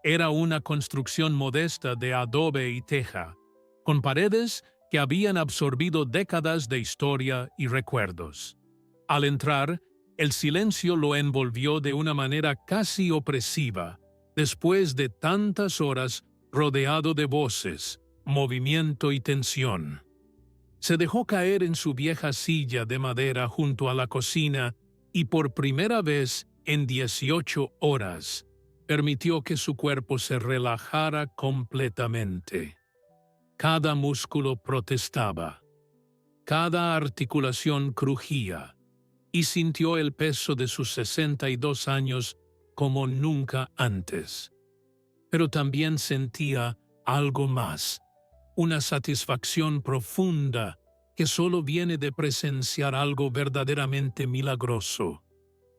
Era una construcción modesta de adobe y teja, con paredes que habían absorbido décadas de historia y recuerdos. Al entrar, el silencio lo envolvió de una manera casi opresiva, después de tantas horas rodeado de voces, movimiento y tensión. Se dejó caer en su vieja silla de madera junto a la cocina y por primera vez en 18 horas permitió que su cuerpo se relajara completamente. Cada músculo protestaba, cada articulación crujía, y sintió el peso de sus 62 años como nunca antes. Pero también sentía algo más, una satisfacción profunda que solo viene de presenciar algo verdaderamente milagroso,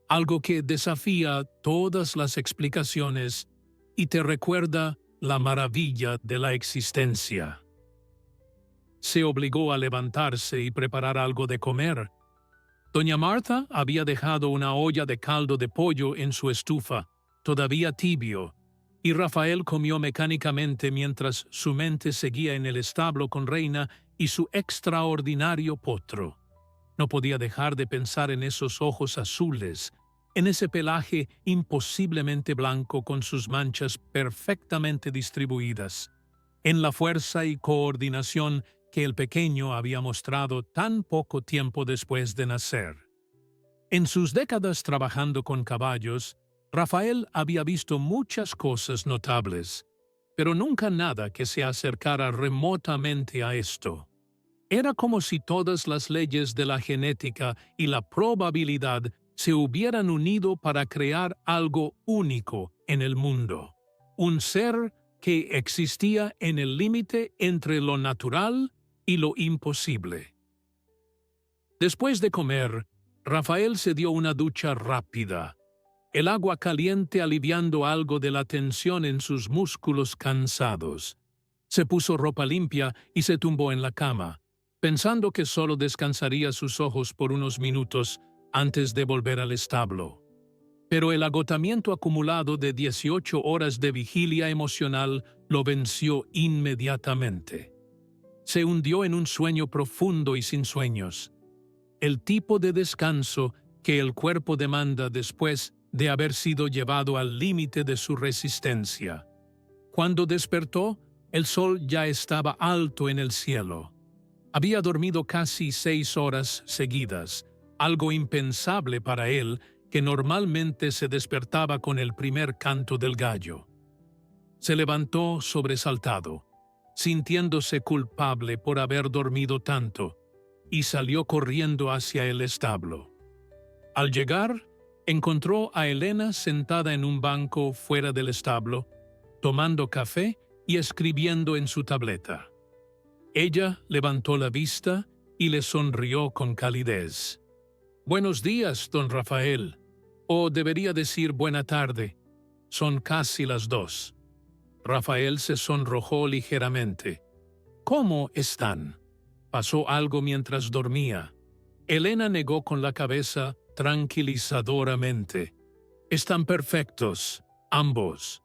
algo que desafía todas las explicaciones y te recuerda la maravilla de la existencia. Se obligó a levantarse y preparar algo de comer. Doña Martha había dejado una olla de caldo de pollo en su estufa, todavía tibio, y Rafael comió mecánicamente mientras su mente seguía en el establo con Reina y su extraordinario potro. No podía dejar de pensar en esos ojos azules, en ese pelaje imposiblemente blanco con sus manchas perfectamente distribuidas, en la fuerza y coordinación que el pequeño había mostrado tan poco tiempo después de nacer. En sus décadas trabajando con caballos, Rafael había visto muchas cosas notables, pero nunca nada que se acercara remotamente a esto. Era como si todas las leyes de la genética y la probabilidad se hubieran unido para crear algo único en el mundo, un ser que existía en el límite entre lo natural y lo imposible. Después de comer, Rafael se dio una ducha rápida, el agua caliente aliviando algo de la tensión en sus músculos cansados. Se puso ropa limpia y se tumbó en la cama, pensando que solo descansaría sus ojos por unos minutos antes de volver al establo. Pero el agotamiento acumulado de 18 horas de vigilia emocional lo venció inmediatamente. Se hundió en un sueño profundo y sin sueños, el tipo de descanso que el cuerpo demanda después de haber sido llevado al límite de su resistencia. Cuando despertó, el sol ya estaba alto en el cielo. Había dormido casi 6 horas seguidas, algo impensable para él, que normalmente se despertaba con el primer canto del gallo. Se levantó sobresaltado, sintiéndose culpable por haber dormido tanto, y salió corriendo hacia el establo. Al llegar, encontró a Elena sentada en un banco fuera del establo, tomando café y escribiendo en su tableta. Ella levantó la vista y le sonrió con calidez. «Buenos días, don Rafael. O debería decir buena tarde. Son casi las 2». Rafael se sonrojó ligeramente. «¿Cómo están? ¿Pasó algo mientras dormía?» Elena negó con la cabeza tranquilizadoramente. «Están perfectos, ambos.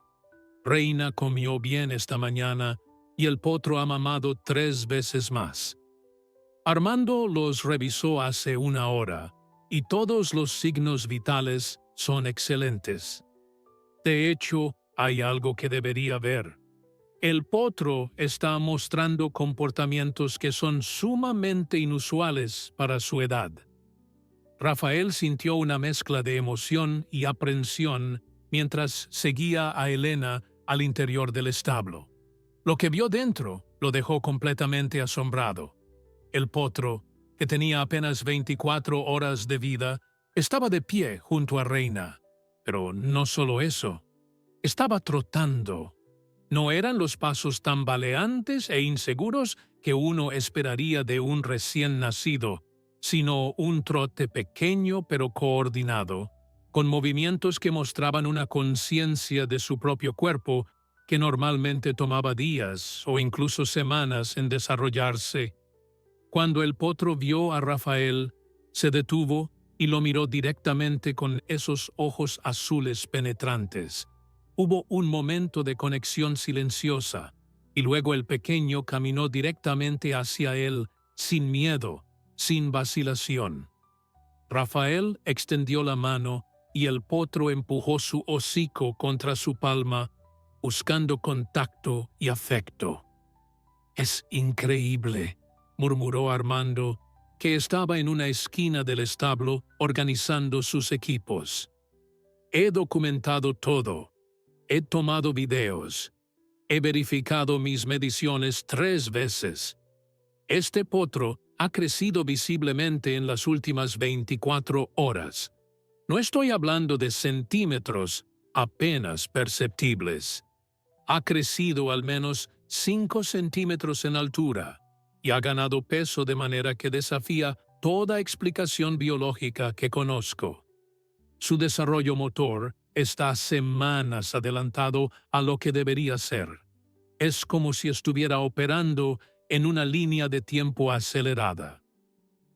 Reina comió bien esta mañana y el potro ha mamado 3 veces más. Armando los revisó hace 1 hora y todos los signos vitales son excelentes. De hecho, hay algo que debería ver. El potro está mostrando comportamientos que son sumamente inusuales para su edad». Rafael sintió una mezcla de emoción y aprensión mientras seguía a Elena al interior del establo. Lo que vio dentro lo dejó completamente asombrado. El potro, que tenía apenas 24 horas de vida, estaba de pie junto a Reina. Pero no solo eso, estaba trotando. No eran los pasos tambaleantes e inseguros que uno esperaría de un recién nacido, sino un trote pequeño pero coordinado, con movimientos que mostraban una conciencia de su propio cuerpo que normalmente tomaba días o incluso semanas en desarrollarse. Cuando el potro vio a Rafael, se detuvo y lo miró directamente con esos ojos azules penetrantes. Hubo un momento de conexión silenciosa, y luego el pequeño caminó directamente hacia él, sin miedo, sin vacilación. Rafael extendió la mano y el potro empujó su hocico contra su palma, buscando contacto y afecto. «Es increíble», murmuró Armando, que estaba en una esquina del establo organizando sus equipos. «He documentado todo. He tomado videos. He verificado mis mediciones 3 veces. Este potro ha crecido visiblemente en las últimas 24 horas. No estoy hablando de centímetros, apenas perceptibles. Ha crecido al menos 5 centímetros en altura y ha ganado peso de manera que desafía toda explicación biológica que conozco. Su desarrollo motor está semanas adelantado a lo que debería ser. Es como si estuviera operando en una línea de tiempo acelerada».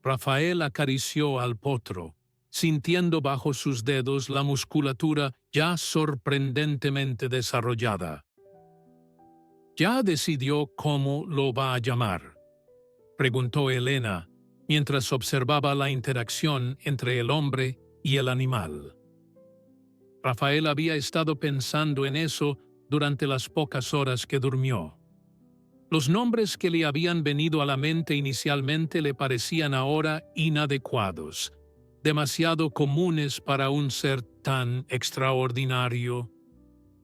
Rafael acarició al potro, sintiendo bajo sus dedos la musculatura ya sorprendentemente desarrollada. «¿Ya decidió cómo lo va a llamar?», preguntó Elena, mientras observaba la interacción entre el hombre y el animal. Rafael había estado pensando en eso durante las pocas horas que durmió. Los nombres que le habían venido a la mente inicialmente le parecían ahora inadecuados, demasiado comunes para un ser tan extraordinario.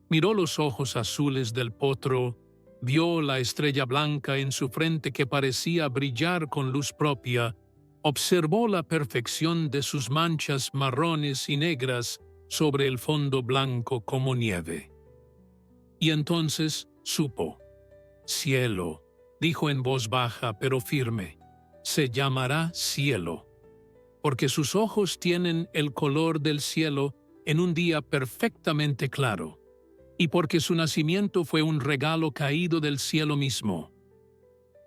Miró los ojos azules del potro, vio la estrella blanca en su frente que parecía brillar con luz propia, observó la perfección de sus manchas marrones y negras sobre el fondo blanco como nieve. Y entonces supo. «Cielo», dijo en voz baja pero firme, «se llamará Cielo, porque sus ojos tienen el color del cielo en un día perfectamente claro, y porque su nacimiento fue un regalo caído del cielo mismo».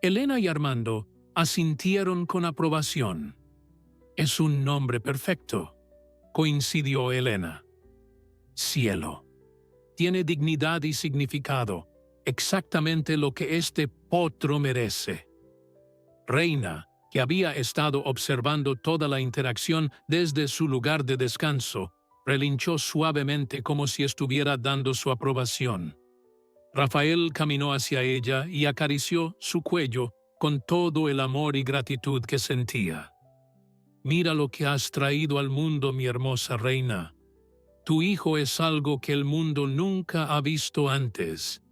Elena y Armando asintieron con aprobación. «Es un nombre perfecto», coincidió Elena. «Cielo. Tiene dignidad y significado, exactamente lo que este potro merece». Reina, que había estado observando toda la interacción desde su lugar de descanso, relinchó suavemente como si estuviera dando su aprobación. Rafael caminó hacia ella y acarició su cuello, con todo el amor y gratitud que sentía. «Mira lo que has traído al mundo, mi hermosa reina. Tu hijo es algo que el mundo nunca ha visto antes».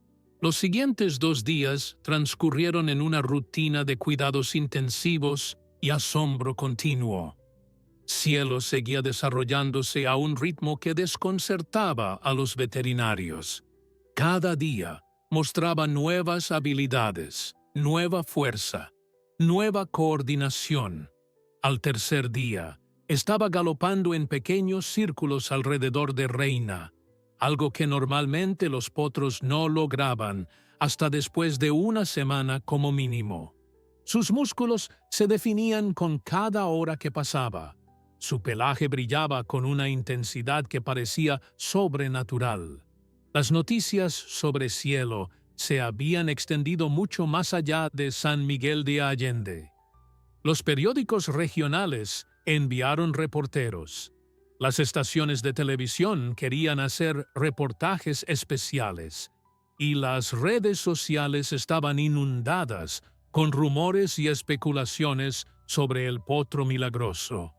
Los siguientes 2 días transcurrieron en una rutina de cuidados intensivos y asombro continuo. Cielo seguía desarrollándose a un ritmo que desconcertaba a los veterinarios. Cada día mostraba nuevas habilidades, nueva fuerza, nueva coordinación. Al tercer día, estaba galopando en pequeños círculos alrededor de Reina, algo que normalmente los potros no lograban hasta después de 1 semana como mínimo. Sus músculos se definían con cada hora que pasaba. Su pelaje brillaba con una intensidad que parecía sobrenatural. Las noticias sobre Cielo se habían extendido mucho más allá de San Miguel de Allende. Los periódicos regionales enviaron reporteros. Las estaciones de televisión querían hacer reportajes especiales, y las redes sociales estaban inundadas con rumores y especulaciones sobre el potro milagroso.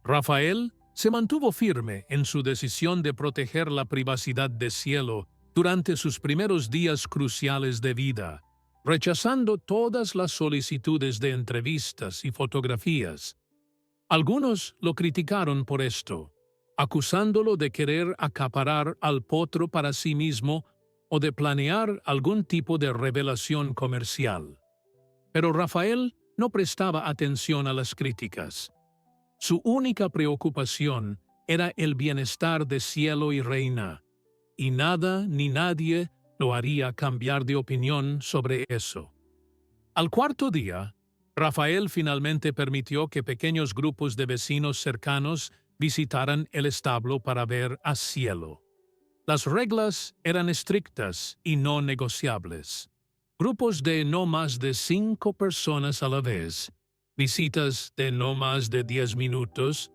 Rafael se mantuvo firme en su decisión de proteger la privacidad de Cielo durante sus primeros días cruciales de vida, rechazando todas las solicitudes de entrevistas y fotografías. Algunos lo criticaron por esto, acusándolo de querer acaparar al potro para sí mismo o de planear algún tipo de revelación comercial. Pero Rafael no prestaba atención a las críticas. Su única preocupación era el bienestar de Cielo y Reina, y nada ni nadie lo haría cambiar de opinión sobre eso. Al 4.º día, Rafael finalmente permitió que pequeños grupos de vecinos cercanos visitaran el establo para ver a Cielo. Las reglas eran estrictas y no negociables. Grupos de no más de 5 personas a la vez, visitas de no más de 10 minutos,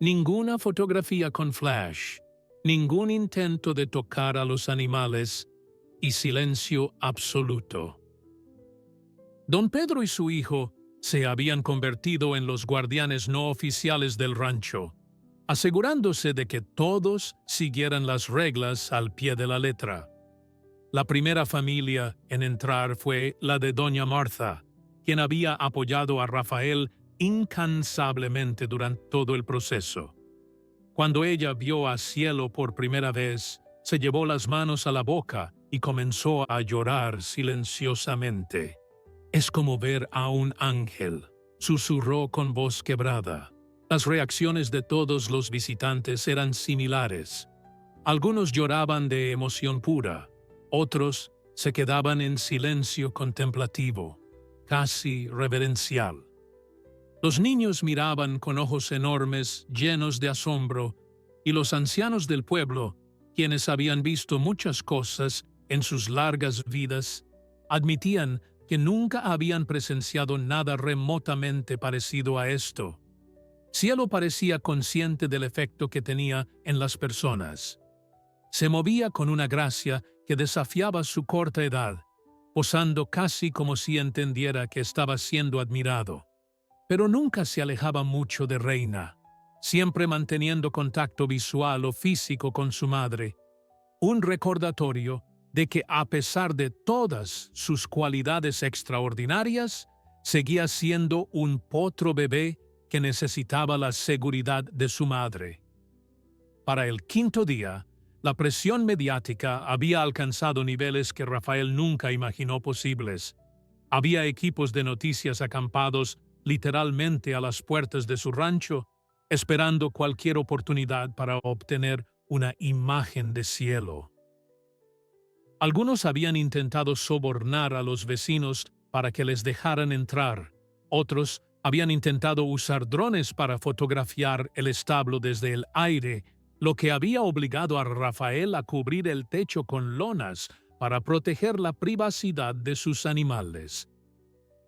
ninguna fotografía con flash, ningún intento de tocar a los animales y silencio absoluto. Don Pedro y su hijo se habían convertido en los guardianes no oficiales del rancho, asegurándose de que todos siguieran las reglas al pie de la letra. La primera familia en entrar fue la de doña Martha, quien había apoyado a Rafael incansablemente durante todo el proceso. Cuando ella vio a Cielo por primera vez, se llevó las manos a la boca y comenzó a llorar silenciosamente. «Es como ver a un ángel», susurró con voz quebrada. Las reacciones de todos los visitantes eran similares. Algunos lloraban de emoción pura, otros se quedaban en silencio contemplativo, casi reverencial. Los niños miraban con ojos enormes, llenos de asombro, y los ancianos del pueblo, quienes habían visto muchas cosas en sus largas vidas, admitían que nunca habían presenciado nada remotamente parecido a esto. Cielo parecía consciente del efecto que tenía en las personas. Se movía con una gracia que desafiaba su corta edad, posando casi como si entendiera que estaba siendo admirado. Pero nunca se alejaba mucho de Reina, siempre manteniendo contacto visual o físico con su madre, un recordatorio de que a pesar de todas sus cualidades extraordinarias, seguía siendo un potro bebé que necesitaba la seguridad de su madre. Para el 5.º día, la presión mediática había alcanzado niveles que Rafael nunca imaginó posibles. Había equipos de noticias acampados literalmente a las puertas de su rancho, esperando cualquier oportunidad para obtener una imagen de Cielo. Algunos habían intentado sobornar a los vecinos para que les dejaran entrar. Otros habían intentado usar drones para fotografiar el establo desde el aire, lo que había obligado a Rafael a cubrir el techo con lonas para proteger la privacidad de sus animales.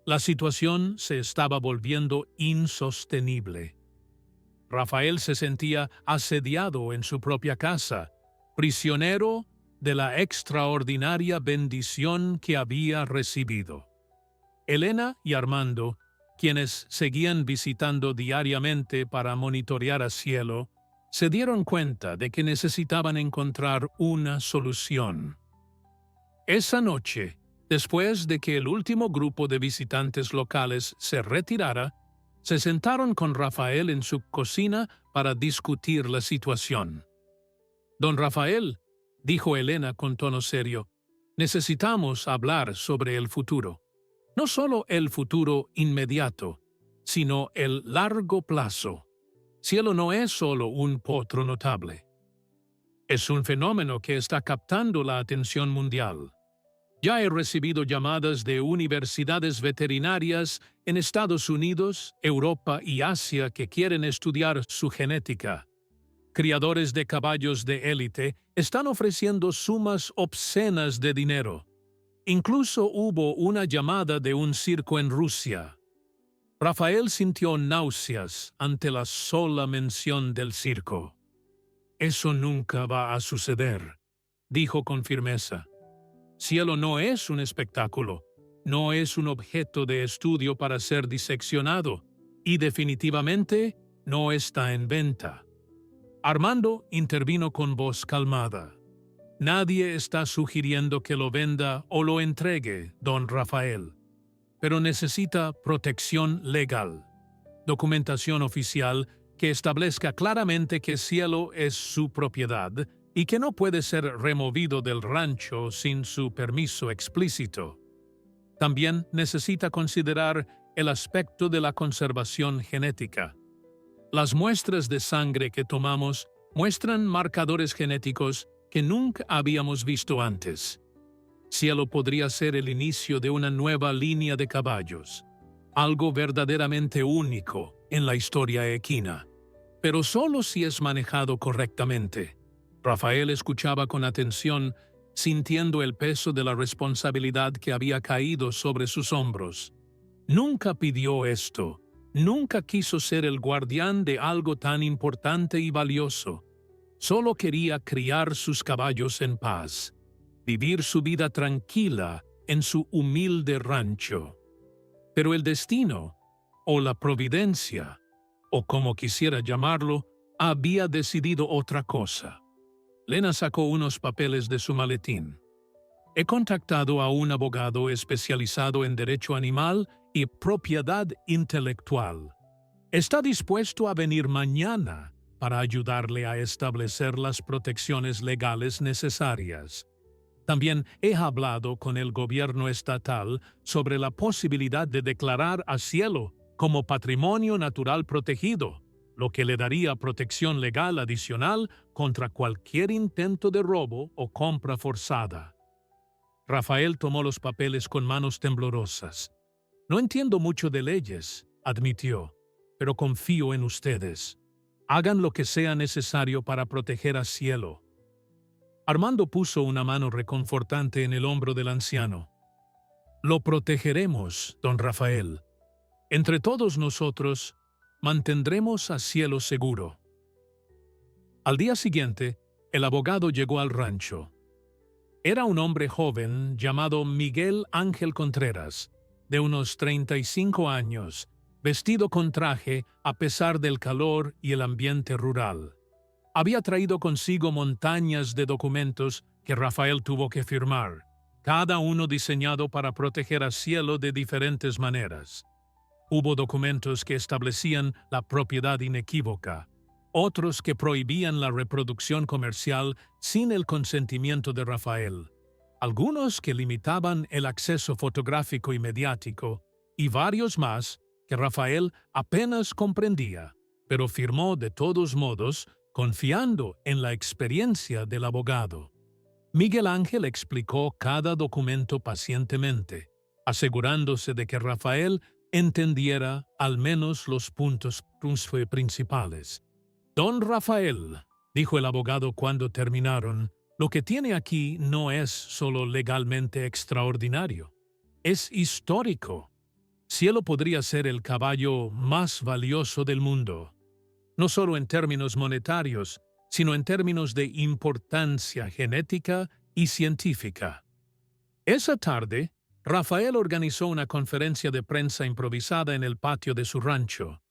La situación se estaba volviendo insostenible. Rafael se sentía asediado en su propia casa, prisionero de la extraordinaria bendición que había recibido. Elena y Armando, quienes seguían visitando diariamente para monitorear a Cielo, se dieron cuenta de que necesitaban encontrar una solución. Esa noche, después de que el último grupo de visitantes locales se retirara, se sentaron con Rafael en su cocina para discutir la situación. Don Rafael, dijo Elena con tono serio, necesitamos hablar sobre el futuro. No solo el futuro inmediato, sino el largo plazo. Cielo no es solo un potro notable. Es un fenómeno que está captando la atención mundial. Ya he recibido llamadas de universidades veterinarias en Estados Unidos, Europa y Asia que quieren estudiar su genética. Criadores de caballos de élite están ofreciendo sumas obscenas de dinero. Incluso hubo una llamada de un circo en Rusia. Rafael sintió náuseas ante la sola mención del circo. Eso nunca va a suceder, dijo con firmeza. Cielo no es un espectáculo, no es un objeto de estudio para ser diseccionado y definitivamente no está en venta. Armando intervino con voz calmada. Nadie está sugiriendo que lo venda o lo entregue, don Rafael, pero necesita protección legal, documentación oficial que establezca claramente que Cielo es su propiedad y que no puede ser removido del rancho sin su permiso explícito. También necesita considerar el aspecto de la conservación genética. Las muestras de sangre que tomamos muestran marcadores genéticos que nunca habíamos visto antes. Cielo podría ser el inicio de una nueva línea de caballos, algo verdaderamente único en la historia equina, pero solo si es manejado correctamente. Rafael escuchaba con atención, sintiendo el peso de la responsabilidad que había caído sobre sus hombros. Nunca pidió esto, nunca quiso ser el guardián de algo tan importante y valioso. Solo quería criar sus caballos en paz, vivir su vida tranquila en su humilde rancho. Pero el destino, o la providencia, o como quisiera llamarlo, había decidido otra cosa. Lena sacó unos papeles de su maletín. He contactado a un abogado especializado en derecho animal y propiedad intelectual. Está dispuesto a venir mañana para ayudarle a establecer las protecciones legales necesarias. También he hablado con el gobierno estatal sobre la posibilidad de declarar a Cielo como patrimonio natural protegido, lo que le daría protección legal adicional contra cualquier intento de robo o compra forzada. Rafael tomó los papeles con manos temblorosas. No entiendo mucho de leyes, admitió, pero confío en ustedes. Hagan lo que sea necesario para proteger a Cielo. Armando puso una mano reconfortante en el hombro del anciano. Lo protegeremos, don Rafael. Entre todos nosotros, mantendremos a Cielo seguro. Al día siguiente, el abogado llegó al rancho. Era un hombre joven llamado Miguel Ángel Contreras, de unos 35 años, vestido con traje a pesar del calor y el ambiente rural. Había traído consigo montañas de documentos que Rafael tuvo que firmar, cada uno diseñado para proteger a Cielo de diferentes maneras. Hubo documentos que establecían la propiedad inequívoca, otros que prohibían la reproducción comercial sin el consentimiento de Rafael, algunos que limitaban el acceso fotográfico y mediático, y varios más que Rafael apenas comprendía, pero firmó de todos modos, confiando en la experiencia del abogado. Miguel Ángel explicó cada documento pacientemente, asegurándose de que Rafael entendiera al menos los puntos principales. Don Rafael, dijo el abogado cuando terminaron, lo que tiene aquí no es solo legalmente extraordinario, es histórico. Cielo podría ser el caballo más valioso del mundo, no solo en términos monetarios, sino en términos de importancia genética y científica. Esa tarde, Rafael organizó una conferencia de prensa improvisada en el patio de su rancho.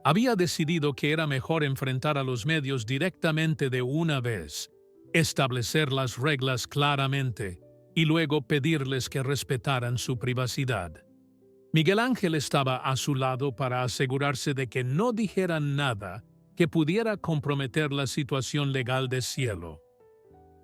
Había decidido que era mejor enfrentar a los medios directamente de una vez, establecer las reglas claramente y luego pedirles que respetaran su privacidad. Miguel Ángel estaba a su lado para asegurarse de que no dijeran nada que pudiera comprometer la situación legal de Cielo.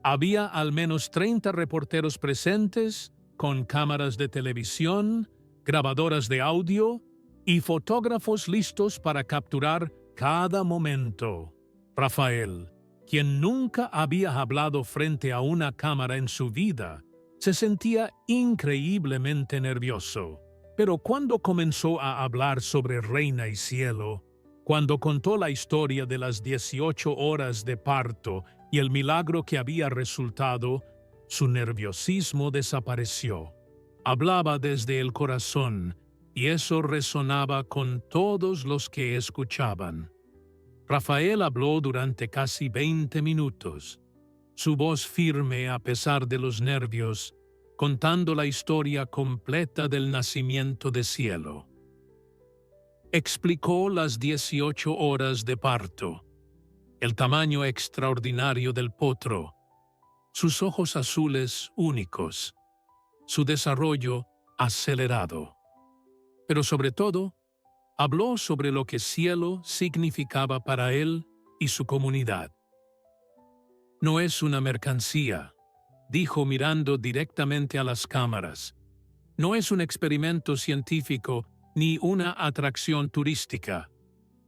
Había al menos 30 reporteros presentes, con cámaras de televisión, grabadoras de audio y fotógrafos listos para capturar cada momento. Rafael, quien nunca había hablado frente a una cámara en su vida, se sentía increíblemente nervioso. Pero cuando comenzó a hablar sobre Reina y Cielo, cuando contó la historia de las 18 horas de parto y el milagro que había resultado, su nerviosismo desapareció. Hablaba desde el corazón, y eso resonaba con todos los que escuchaban. Rafael habló durante casi 20 minutos, su voz firme a pesar de los nervios, contando la historia completa del nacimiento de Cielo. Explicó las 18 horas de parto, el tamaño extraordinario del potro, sus ojos azules únicos, su desarrollo acelerado. Pero sobre todo, habló sobre lo que Cielo significaba para él y su comunidad. No es una mercancía, dijo mirando directamente a las cámaras. No es un experimento científico ni una atracción turística.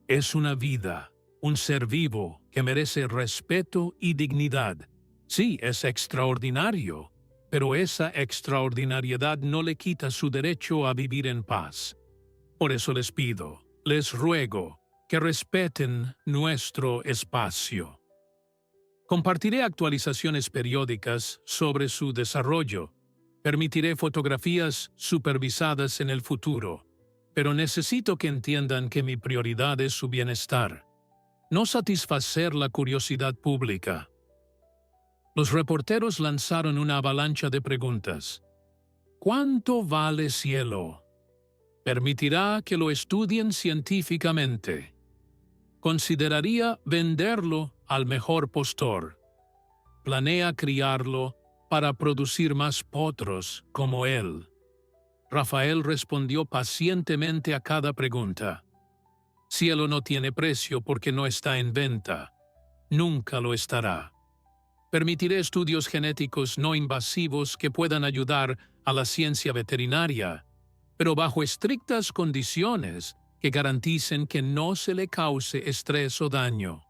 Es una vida, un ser vivo que merece respeto y dignidad. Sí, es extraordinario, pero esa extraordinariedad no le quita su derecho a vivir en paz. Por eso les pido, les ruego, que respeten nuestro espacio. Compartiré actualizaciones periódicas sobre su desarrollo. Permitiré fotografías supervisadas en el futuro, pero necesito que entiendan que mi prioridad es su bienestar, no satisfacer la curiosidad pública. Los reporteros lanzaron una avalancha de preguntas. ¿Cuánto vale Cielo? ¿Permitirá que lo estudien científicamente? ¿Consideraría venderlo al mejor postor? ¿Planea criarlo para producir más potros como él? Rafael respondió pacientemente a cada pregunta. Cielo no tiene precio porque no está en venta. Nunca lo estará. Permitiré estudios genéticos no invasivos que puedan ayudar a la ciencia veterinaria, pero bajo estrictas condiciones que garanticen que no se le cause estrés o daño.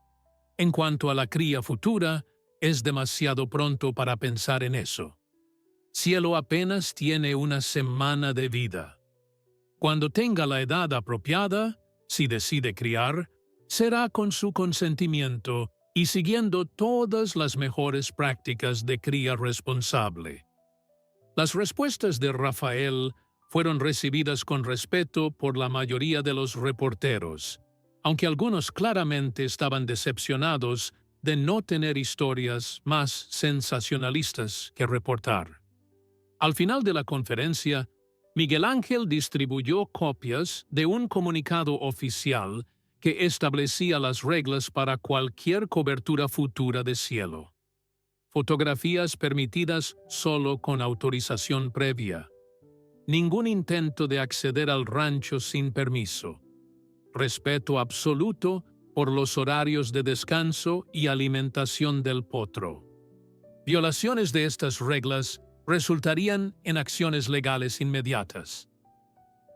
En cuanto a la cría futura, es demasiado pronto para pensar en eso. Cielo apenas tiene una semana de vida. Cuando tenga la edad apropiada, si decide criar, será con su consentimiento y siguiendo todas las mejores prácticas de cría responsable. Las respuestas de Rafael fueron recibidas con respeto por la mayoría de los reporteros, aunque algunos claramente estaban decepcionados de no tener historias más sensacionalistas que reportar. Al final de la conferencia, Miguel Ángel distribuyó copias de un comunicado oficial que establecía las reglas para cualquier cobertura futura de Cielo. Fotografías permitidas solo con autorización previa. Ningún intento de acceder al rancho sin permiso. Respeto absoluto por los horarios de descanso y alimentación del potro. Violaciones de estas reglas resultarían en acciones legales inmediatas.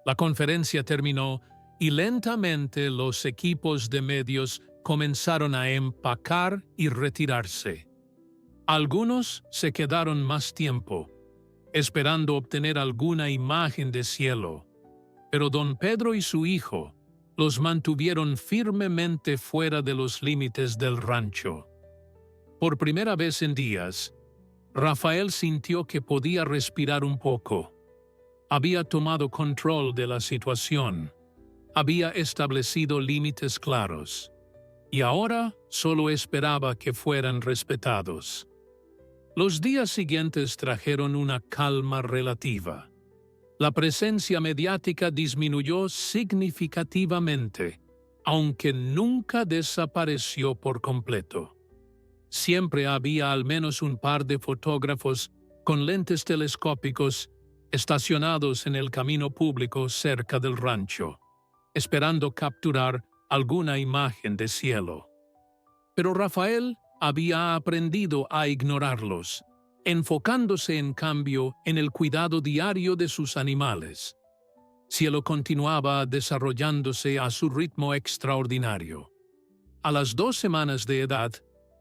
La conferencia terminó y lentamente los equipos de medios comenzaron a empacar y retirarse. Algunos se quedaron más tiempo, esperando obtener alguna imagen de Cielo, pero don Pedro y su hijo los mantuvieron firmemente fuera de los límites del rancho. Por primera vez en días, Rafael sintió que podía respirar un poco. Había tomado control de la situación. Había establecido límites claros. Y ahora solo esperaba que fueran respetados. Los días siguientes trajeron una calma relativa. La presencia mediática disminuyó significativamente, aunque nunca desapareció por completo. Siempre había al menos un par de fotógrafos con lentes telescópicos estacionados en el camino público cerca del rancho, esperando capturar alguna imagen de cielo. Pero Rafael había aprendido a ignorarlos, enfocándose en cambio en el cuidado diario de sus animales. Cielo continuaba desarrollándose a su ritmo extraordinario. A las 2 semanas de edad,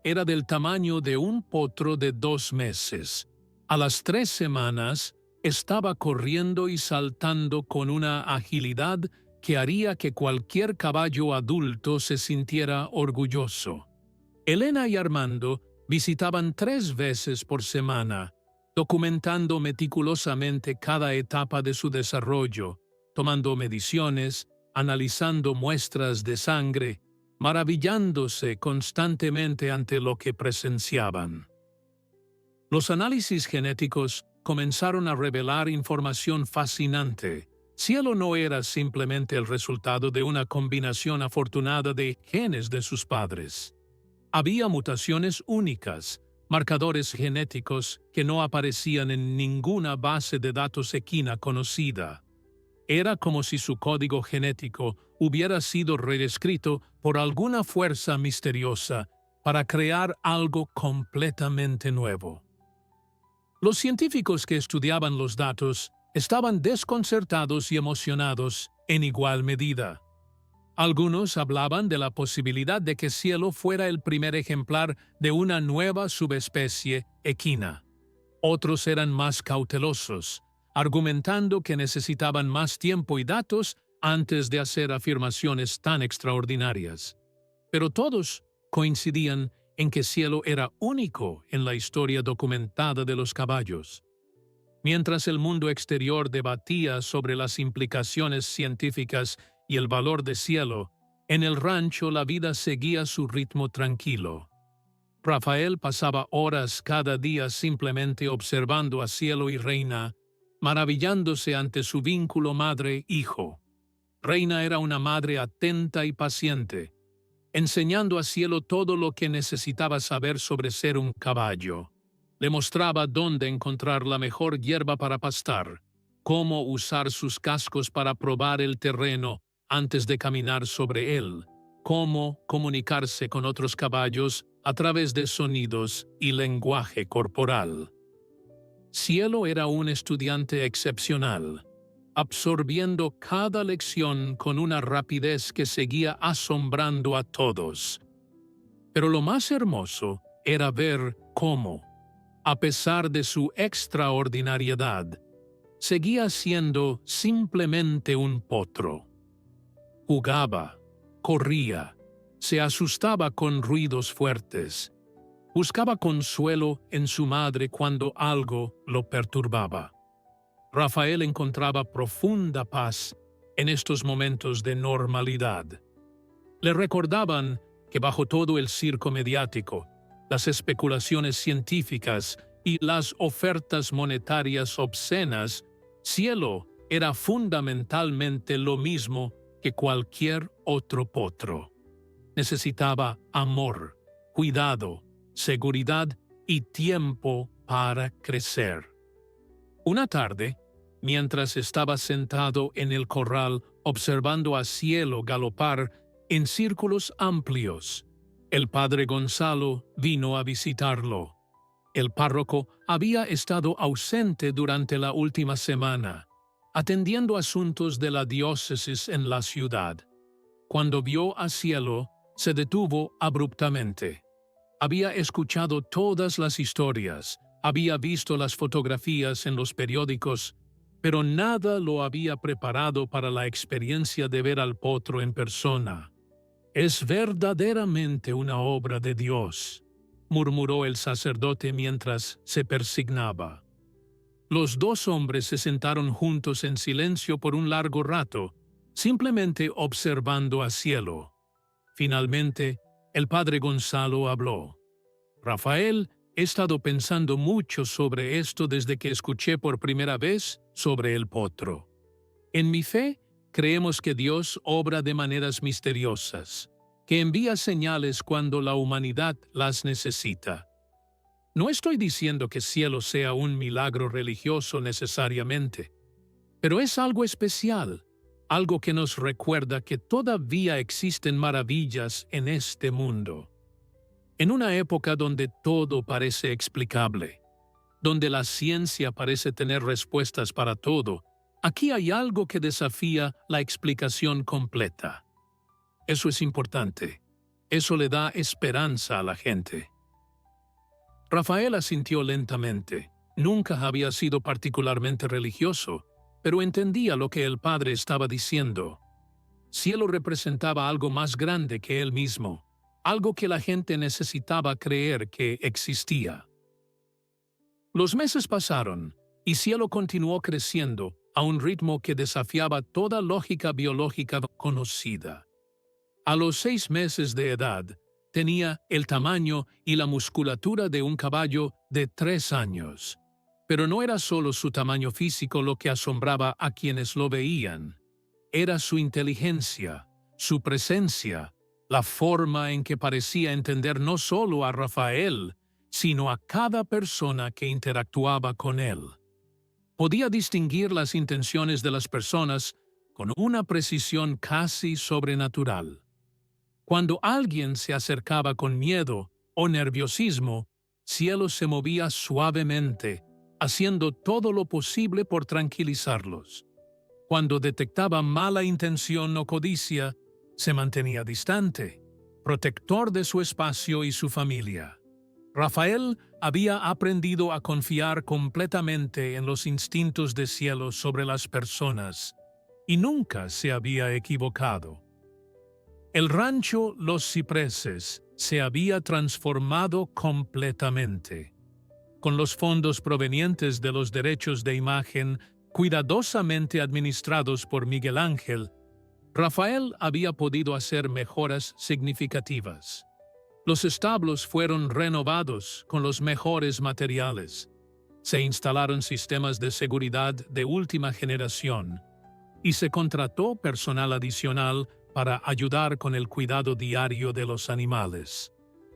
era del tamaño de un potro de 2 meses. A las 3 semanas, estaba corriendo y saltando con una agilidad que haría que cualquier caballo adulto se sintiera orgulloso. Elena y Armando visitaban 3 veces por semana, documentando meticulosamente cada etapa de su desarrollo, tomando mediciones, analizando muestras de sangre, maravillándose constantemente ante lo que presenciaban. Los análisis genéticos comenzaron a revelar información fascinante. Cielo no era simplemente el resultado de una combinación afortunada de genes de sus padres. Había mutaciones únicas, marcadores genéticos que no aparecían en ninguna base de datos equina conocida. Era como si su código genético hubiera sido reescrito por alguna fuerza misteriosa para crear algo completamente nuevo. Los científicos que estudiaban los datos estaban desconcertados y emocionados en igual medida. Algunos hablaban de la posibilidad de que Cielo fuera el primer ejemplar de una nueva subespecie equina. Otros eran más cautelosos, argumentando que necesitaban más tiempo y datos antes de hacer afirmaciones tan extraordinarias. Pero todos coincidían en que Cielo era único en la historia documentada de los caballos. Mientras el mundo exterior debatía sobre las implicaciones científicas y el valor de Cielo, en el rancho la vida seguía su ritmo tranquilo. Rafael pasaba horas cada día simplemente observando a Cielo y Reina, maravillándose ante su vínculo madre-hijo. Reina era una madre atenta y paciente, enseñando a Cielo todo lo que necesitaba saber sobre ser un caballo. Le mostraba dónde encontrar la mejor hierba para pastar, cómo usar sus cascos para probar el terreno antes de caminar sobre él, cómo comunicarse con otros caballos a través de sonidos y lenguaje corporal. Cielo era un estudiante excepcional, absorbiendo cada lección con una rapidez que seguía asombrando a todos. Pero lo más hermoso era ver cómo, a pesar de su extraordinariedad, seguía siendo simplemente un potro. Jugaba, corría, se asustaba con ruidos fuertes, buscaba consuelo en su madre cuando algo lo perturbaba. Rafael encontraba profunda paz en estos momentos de normalidad. Le recordaban que bajo todo el circo mediático, las especulaciones científicas y las ofertas monetarias obscenas, Cielo era fundamentalmente lo mismo que cualquier otro potro. Necesitaba amor, cuidado, seguridad y tiempo para crecer. Una tarde, mientras estaba sentado en el corral observando a Cielo galopar en círculos amplios, el padre Gonzalo vino a visitarlo. El párroco había estado ausente durante la última semana, atendiendo asuntos de la diócesis en la ciudad. Cuando vio a Cielo, se detuvo abruptamente. Había escuchado todas las historias, había visto las fotografías en los periódicos, pero nada lo había preparado para la experiencia de ver al potro en persona. «Es verdaderamente una obra de Dios», murmuró el sacerdote mientras se persignaba. Los 2 hombres se sentaron juntos en silencio por un largo rato, simplemente observando a Cielo. Finalmente, el padre Gonzalo habló. «Rafael He estado pensando mucho sobre esto desde que escuché por primera vez sobre el potro. En mi fe, creemos que Dios obra de maneras misteriosas, que envía señales cuando la humanidad las necesita. No estoy diciendo que cielo sea un milagro religioso necesariamente, pero es algo especial, algo que nos recuerda que todavía existen maravillas en este mundo. En una época donde todo parece explicable, donde la ciencia parece tener respuestas para todo, aquí hay algo que desafía la explicación completa. Eso es importante. Eso le da esperanza a la gente. Rafael asintió lentamente. Nunca había sido particularmente religioso, pero entendía lo que el padre estaba diciendo. Cielo representaba algo más grande que él mismo, algo que la gente necesitaba creer que existía. Los meses pasaron, y Cielo continuó creciendo a un ritmo que desafiaba toda lógica biológica conocida. A los 6 meses de edad, tenía el tamaño y la musculatura de un caballo de 3 años. Pero no era solo su tamaño físico lo que asombraba a quienes lo veían. Era su inteligencia, su presencia, la forma en que parecía entender no solo a Rafael, sino a cada persona que interactuaba con él. Podía distinguir las intenciones de las personas con una precisión casi sobrenatural. Cuando alguien se acercaba con miedo o nerviosismo, Cielo se movía suavemente, haciendo todo lo posible por tranquilizarlos. Cuando detectaba mala intención o codicia, se mantenía distante, protector de su espacio y su familia. Rafael había aprendido a confiar completamente en los instintos de Cielo sobre las personas, y nunca se había equivocado. El rancho Los Cipreses se había transformado completamente. Con los fondos provenientes de los derechos de imagen cuidadosamente administrados por Miguel Ángel, Rafael había podido hacer mejoras significativas. Los establos fueron renovados con los mejores materiales. Se instalaron sistemas de seguridad de última generación y se contrató personal adicional para ayudar con el cuidado diario de los animales.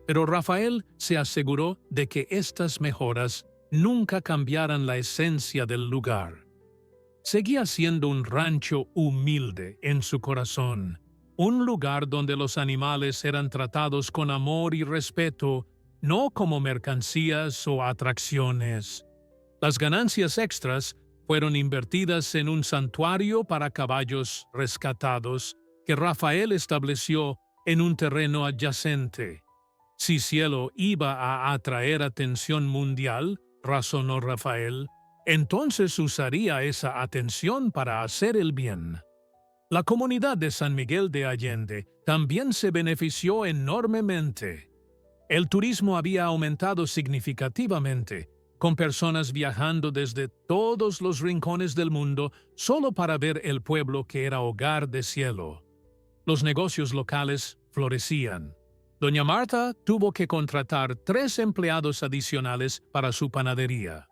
Pero Rafael se aseguró de que estas mejoras nunca cambiaran la esencia del lugar. Seguía siendo un rancho humilde en su corazón, un lugar donde los animales eran tratados con amor y respeto, no como mercancías o atracciones. Las ganancias extras fueron invertidas en un santuario para caballos rescatados que Rafael estableció en un terreno adyacente. Si Cielo iba a atraer atención mundial, razonó Rafael, entonces usaría esa atención para hacer el bien. La comunidad de San Miguel de Allende también se benefició enormemente. El turismo había aumentado significativamente, con personas viajando desde todos los rincones del mundo solo para ver el pueblo que era hogar de Cielo. Los negocios locales florecían. Doña Marta tuvo que contratar 3 empleados adicionales para su panadería.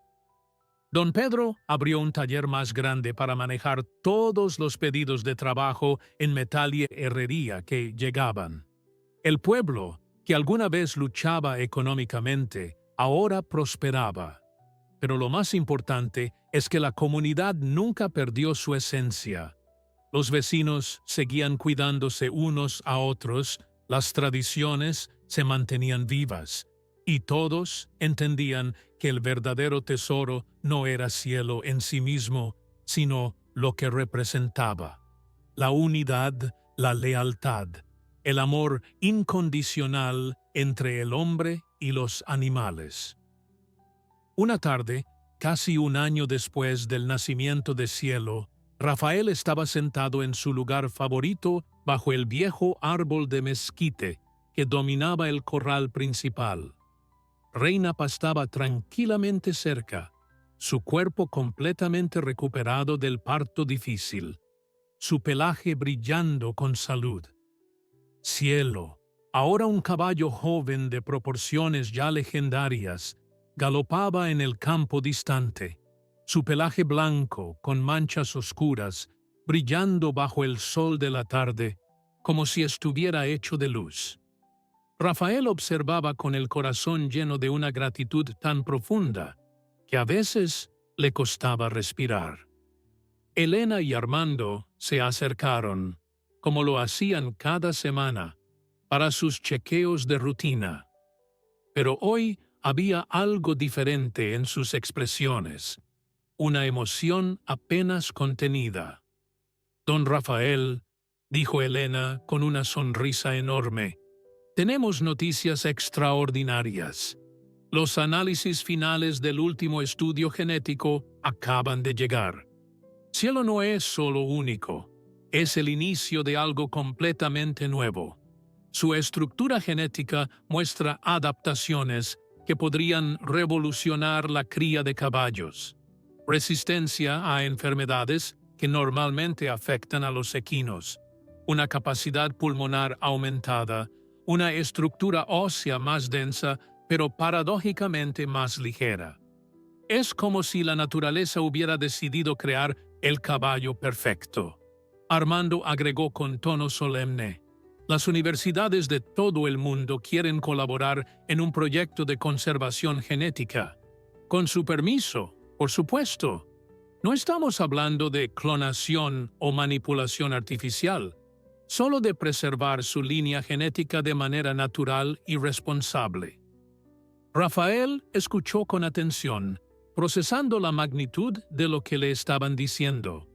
Don Pedro abrió un taller más grande para manejar todos los pedidos de trabajo en metal y herrería que llegaban. El pueblo, que alguna vez luchaba económicamente, ahora prosperaba. Pero lo más importante es que la comunidad nunca perdió su esencia. Los vecinos seguían cuidándose unos a otros, las tradiciones se mantenían vivas, y todos entendían que el verdadero tesoro no era Cielo en sí mismo, sino lo que representaba: la unidad, la lealtad, el amor incondicional entre el hombre y los animales. Una tarde, casi un año después del nacimiento de Cielo, Rafael estaba sentado en su lugar favorito bajo el viejo árbol de mezquite que dominaba el corral principal. Reina pastaba tranquilamente cerca, su cuerpo completamente recuperado del parto difícil, su pelaje brillando con salud. Cielo, Ahora un caballo joven de proporciones ya legendarias galopaba en el campo distante, su pelaje blanco con manchas oscuras, brillando bajo el sol de la tarde, como si estuviera hecho de luz. Rafael observaba con el corazón lleno de una gratitud tan profunda que a veces le costaba respirar. Elena y Armando se acercaron, como lo hacían cada semana, para sus chequeos de rutina. Pero hoy había algo diferente en sus expresiones, una emoción apenas contenida. Don Rafael, dijo Elena con una sonrisa enorme, tenemos noticias extraordinarias. Los análisis finales del último estudio genético acaban de llegar. Cielo no es solo único, es el inicio de algo completamente nuevo. Su estructura genética muestra adaptaciones que podrían revolucionar la cría de caballos. Resistencia a enfermedades que normalmente afectan a los equinos, una capacidad pulmonar aumentada, una estructura ósea más densa, pero paradójicamente más ligera. Es como si la naturaleza hubiera decidido crear el caballo perfecto. Armando agregó con tono solemne, las universidades de todo el mundo quieren colaborar en un proyecto de conservación genética. Con su permiso, por supuesto. No estamos hablando de clonación o manipulación artificial, solo de preservar su línea genética de manera natural y responsable. Rafael escuchó con atención, procesando la magnitud de lo que le estaban diciendo.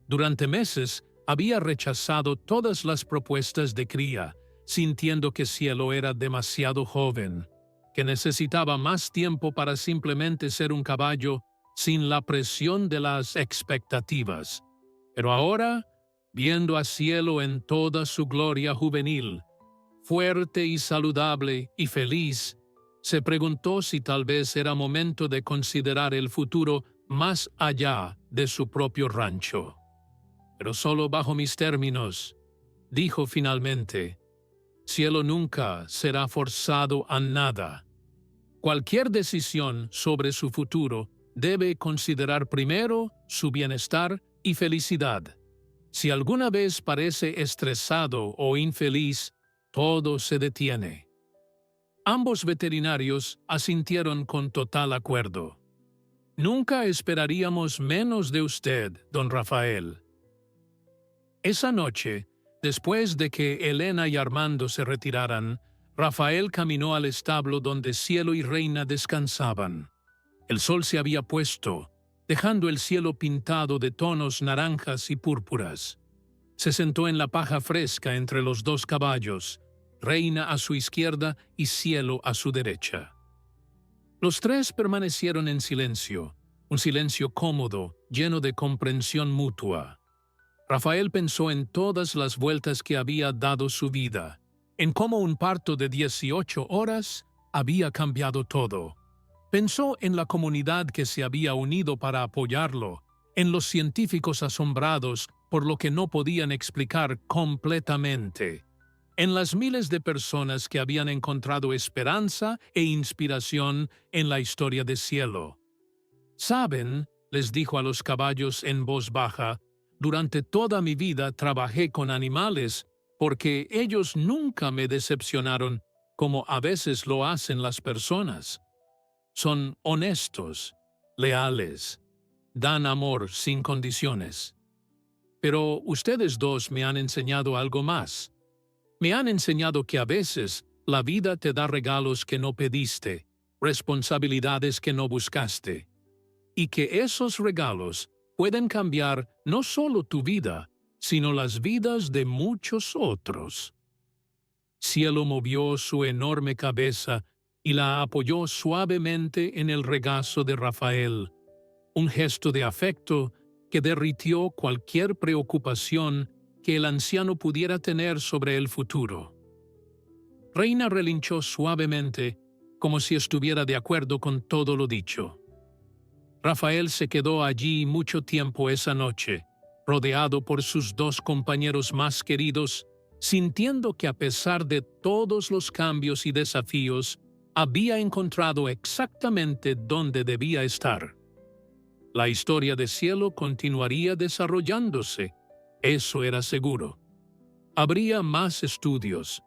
Durante meses había rechazado todas las propuestas de cría, sintiendo que Cielo era demasiado joven, que necesitaba más tiempo para simplemente ser un caballo sin la presión de las expectativas. Pero ahora, viendo a Cielo en toda su gloria juvenil, fuerte y saludable y feliz, se preguntó si tal vez era momento de considerar el futuro más allá de su propio rancho. Pero solo bajo mis términos, dijo finalmente. Cielo nunca será forzado a nada. Cualquier decisión sobre su futuro debe considerar primero su bienestar y felicidad. Si alguna vez parece estresado o infeliz, todo se detiene. Ambos veterinarios asintieron con total acuerdo. Nunca esperaríamos menos de usted, don Rafael. Esa noche, después de que Elena y Armando se retiraran, Rafael caminó al establo donde Cielo y Reina descansaban. El sol se había puesto, dejando el cielo pintado de tonos naranjas y púrpuras. Se sentó en la paja fresca entre los dos caballos, Reina a su izquierda y Cielo a su derecha. Los tres permanecieron en silencio, un silencio cómodo, lleno de comprensión mutua. Rafael pensó en todas las vueltas que había dado su vida, en cómo un parto de 18 horas había cambiado todo. Pensó en la comunidad que se había unido para apoyarlo, en los científicos asombrados por lo que no podían explicar completamente, en las miles de personas que habían encontrado esperanza e inspiración en la historia de Cielo. «Saben», les dijo a los caballos en voz baja, «durante toda mi vida trabajé con animales porque ellos nunca me decepcionaron como a veces lo hacen las personas. Son honestos, leales, dan amor sin condiciones. Pero ustedes dos me han enseñado algo más. Me han enseñado que a veces la vida te da regalos que no pediste, responsabilidades que no buscaste, y que esos regalos pueden cambiar no solo tu vida, sino las vidas de muchos otros». Cielo movió su enorme cabeza y la apoyó suavemente en el regazo de Rafael, un gesto de afecto que derritió cualquier preocupación que el anciano pudiera tener sobre el futuro. Reina relinchó suavemente, como si estuviera de acuerdo con todo lo dicho. Rafael se quedó allí mucho tiempo esa noche, rodeado por sus dos compañeros más queridos, sintiendo que a pesar de todos los cambios y desafíos, había encontrado exactamente donde debía estar. La historia de Cielo continuaría desarrollándose, eso era seguro. Habría más estudios,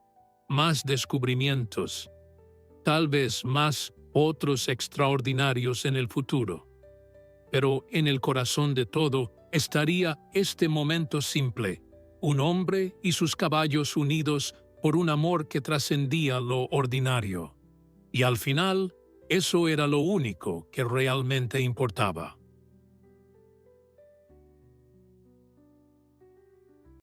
más descubrimientos, tal vez más otros extraordinarios en el futuro. Pero en el corazón de todo estaría este momento simple, un hombre y sus caballos unidos por un amor que trascendía lo ordinario. Y al final, eso era lo único que realmente importaba.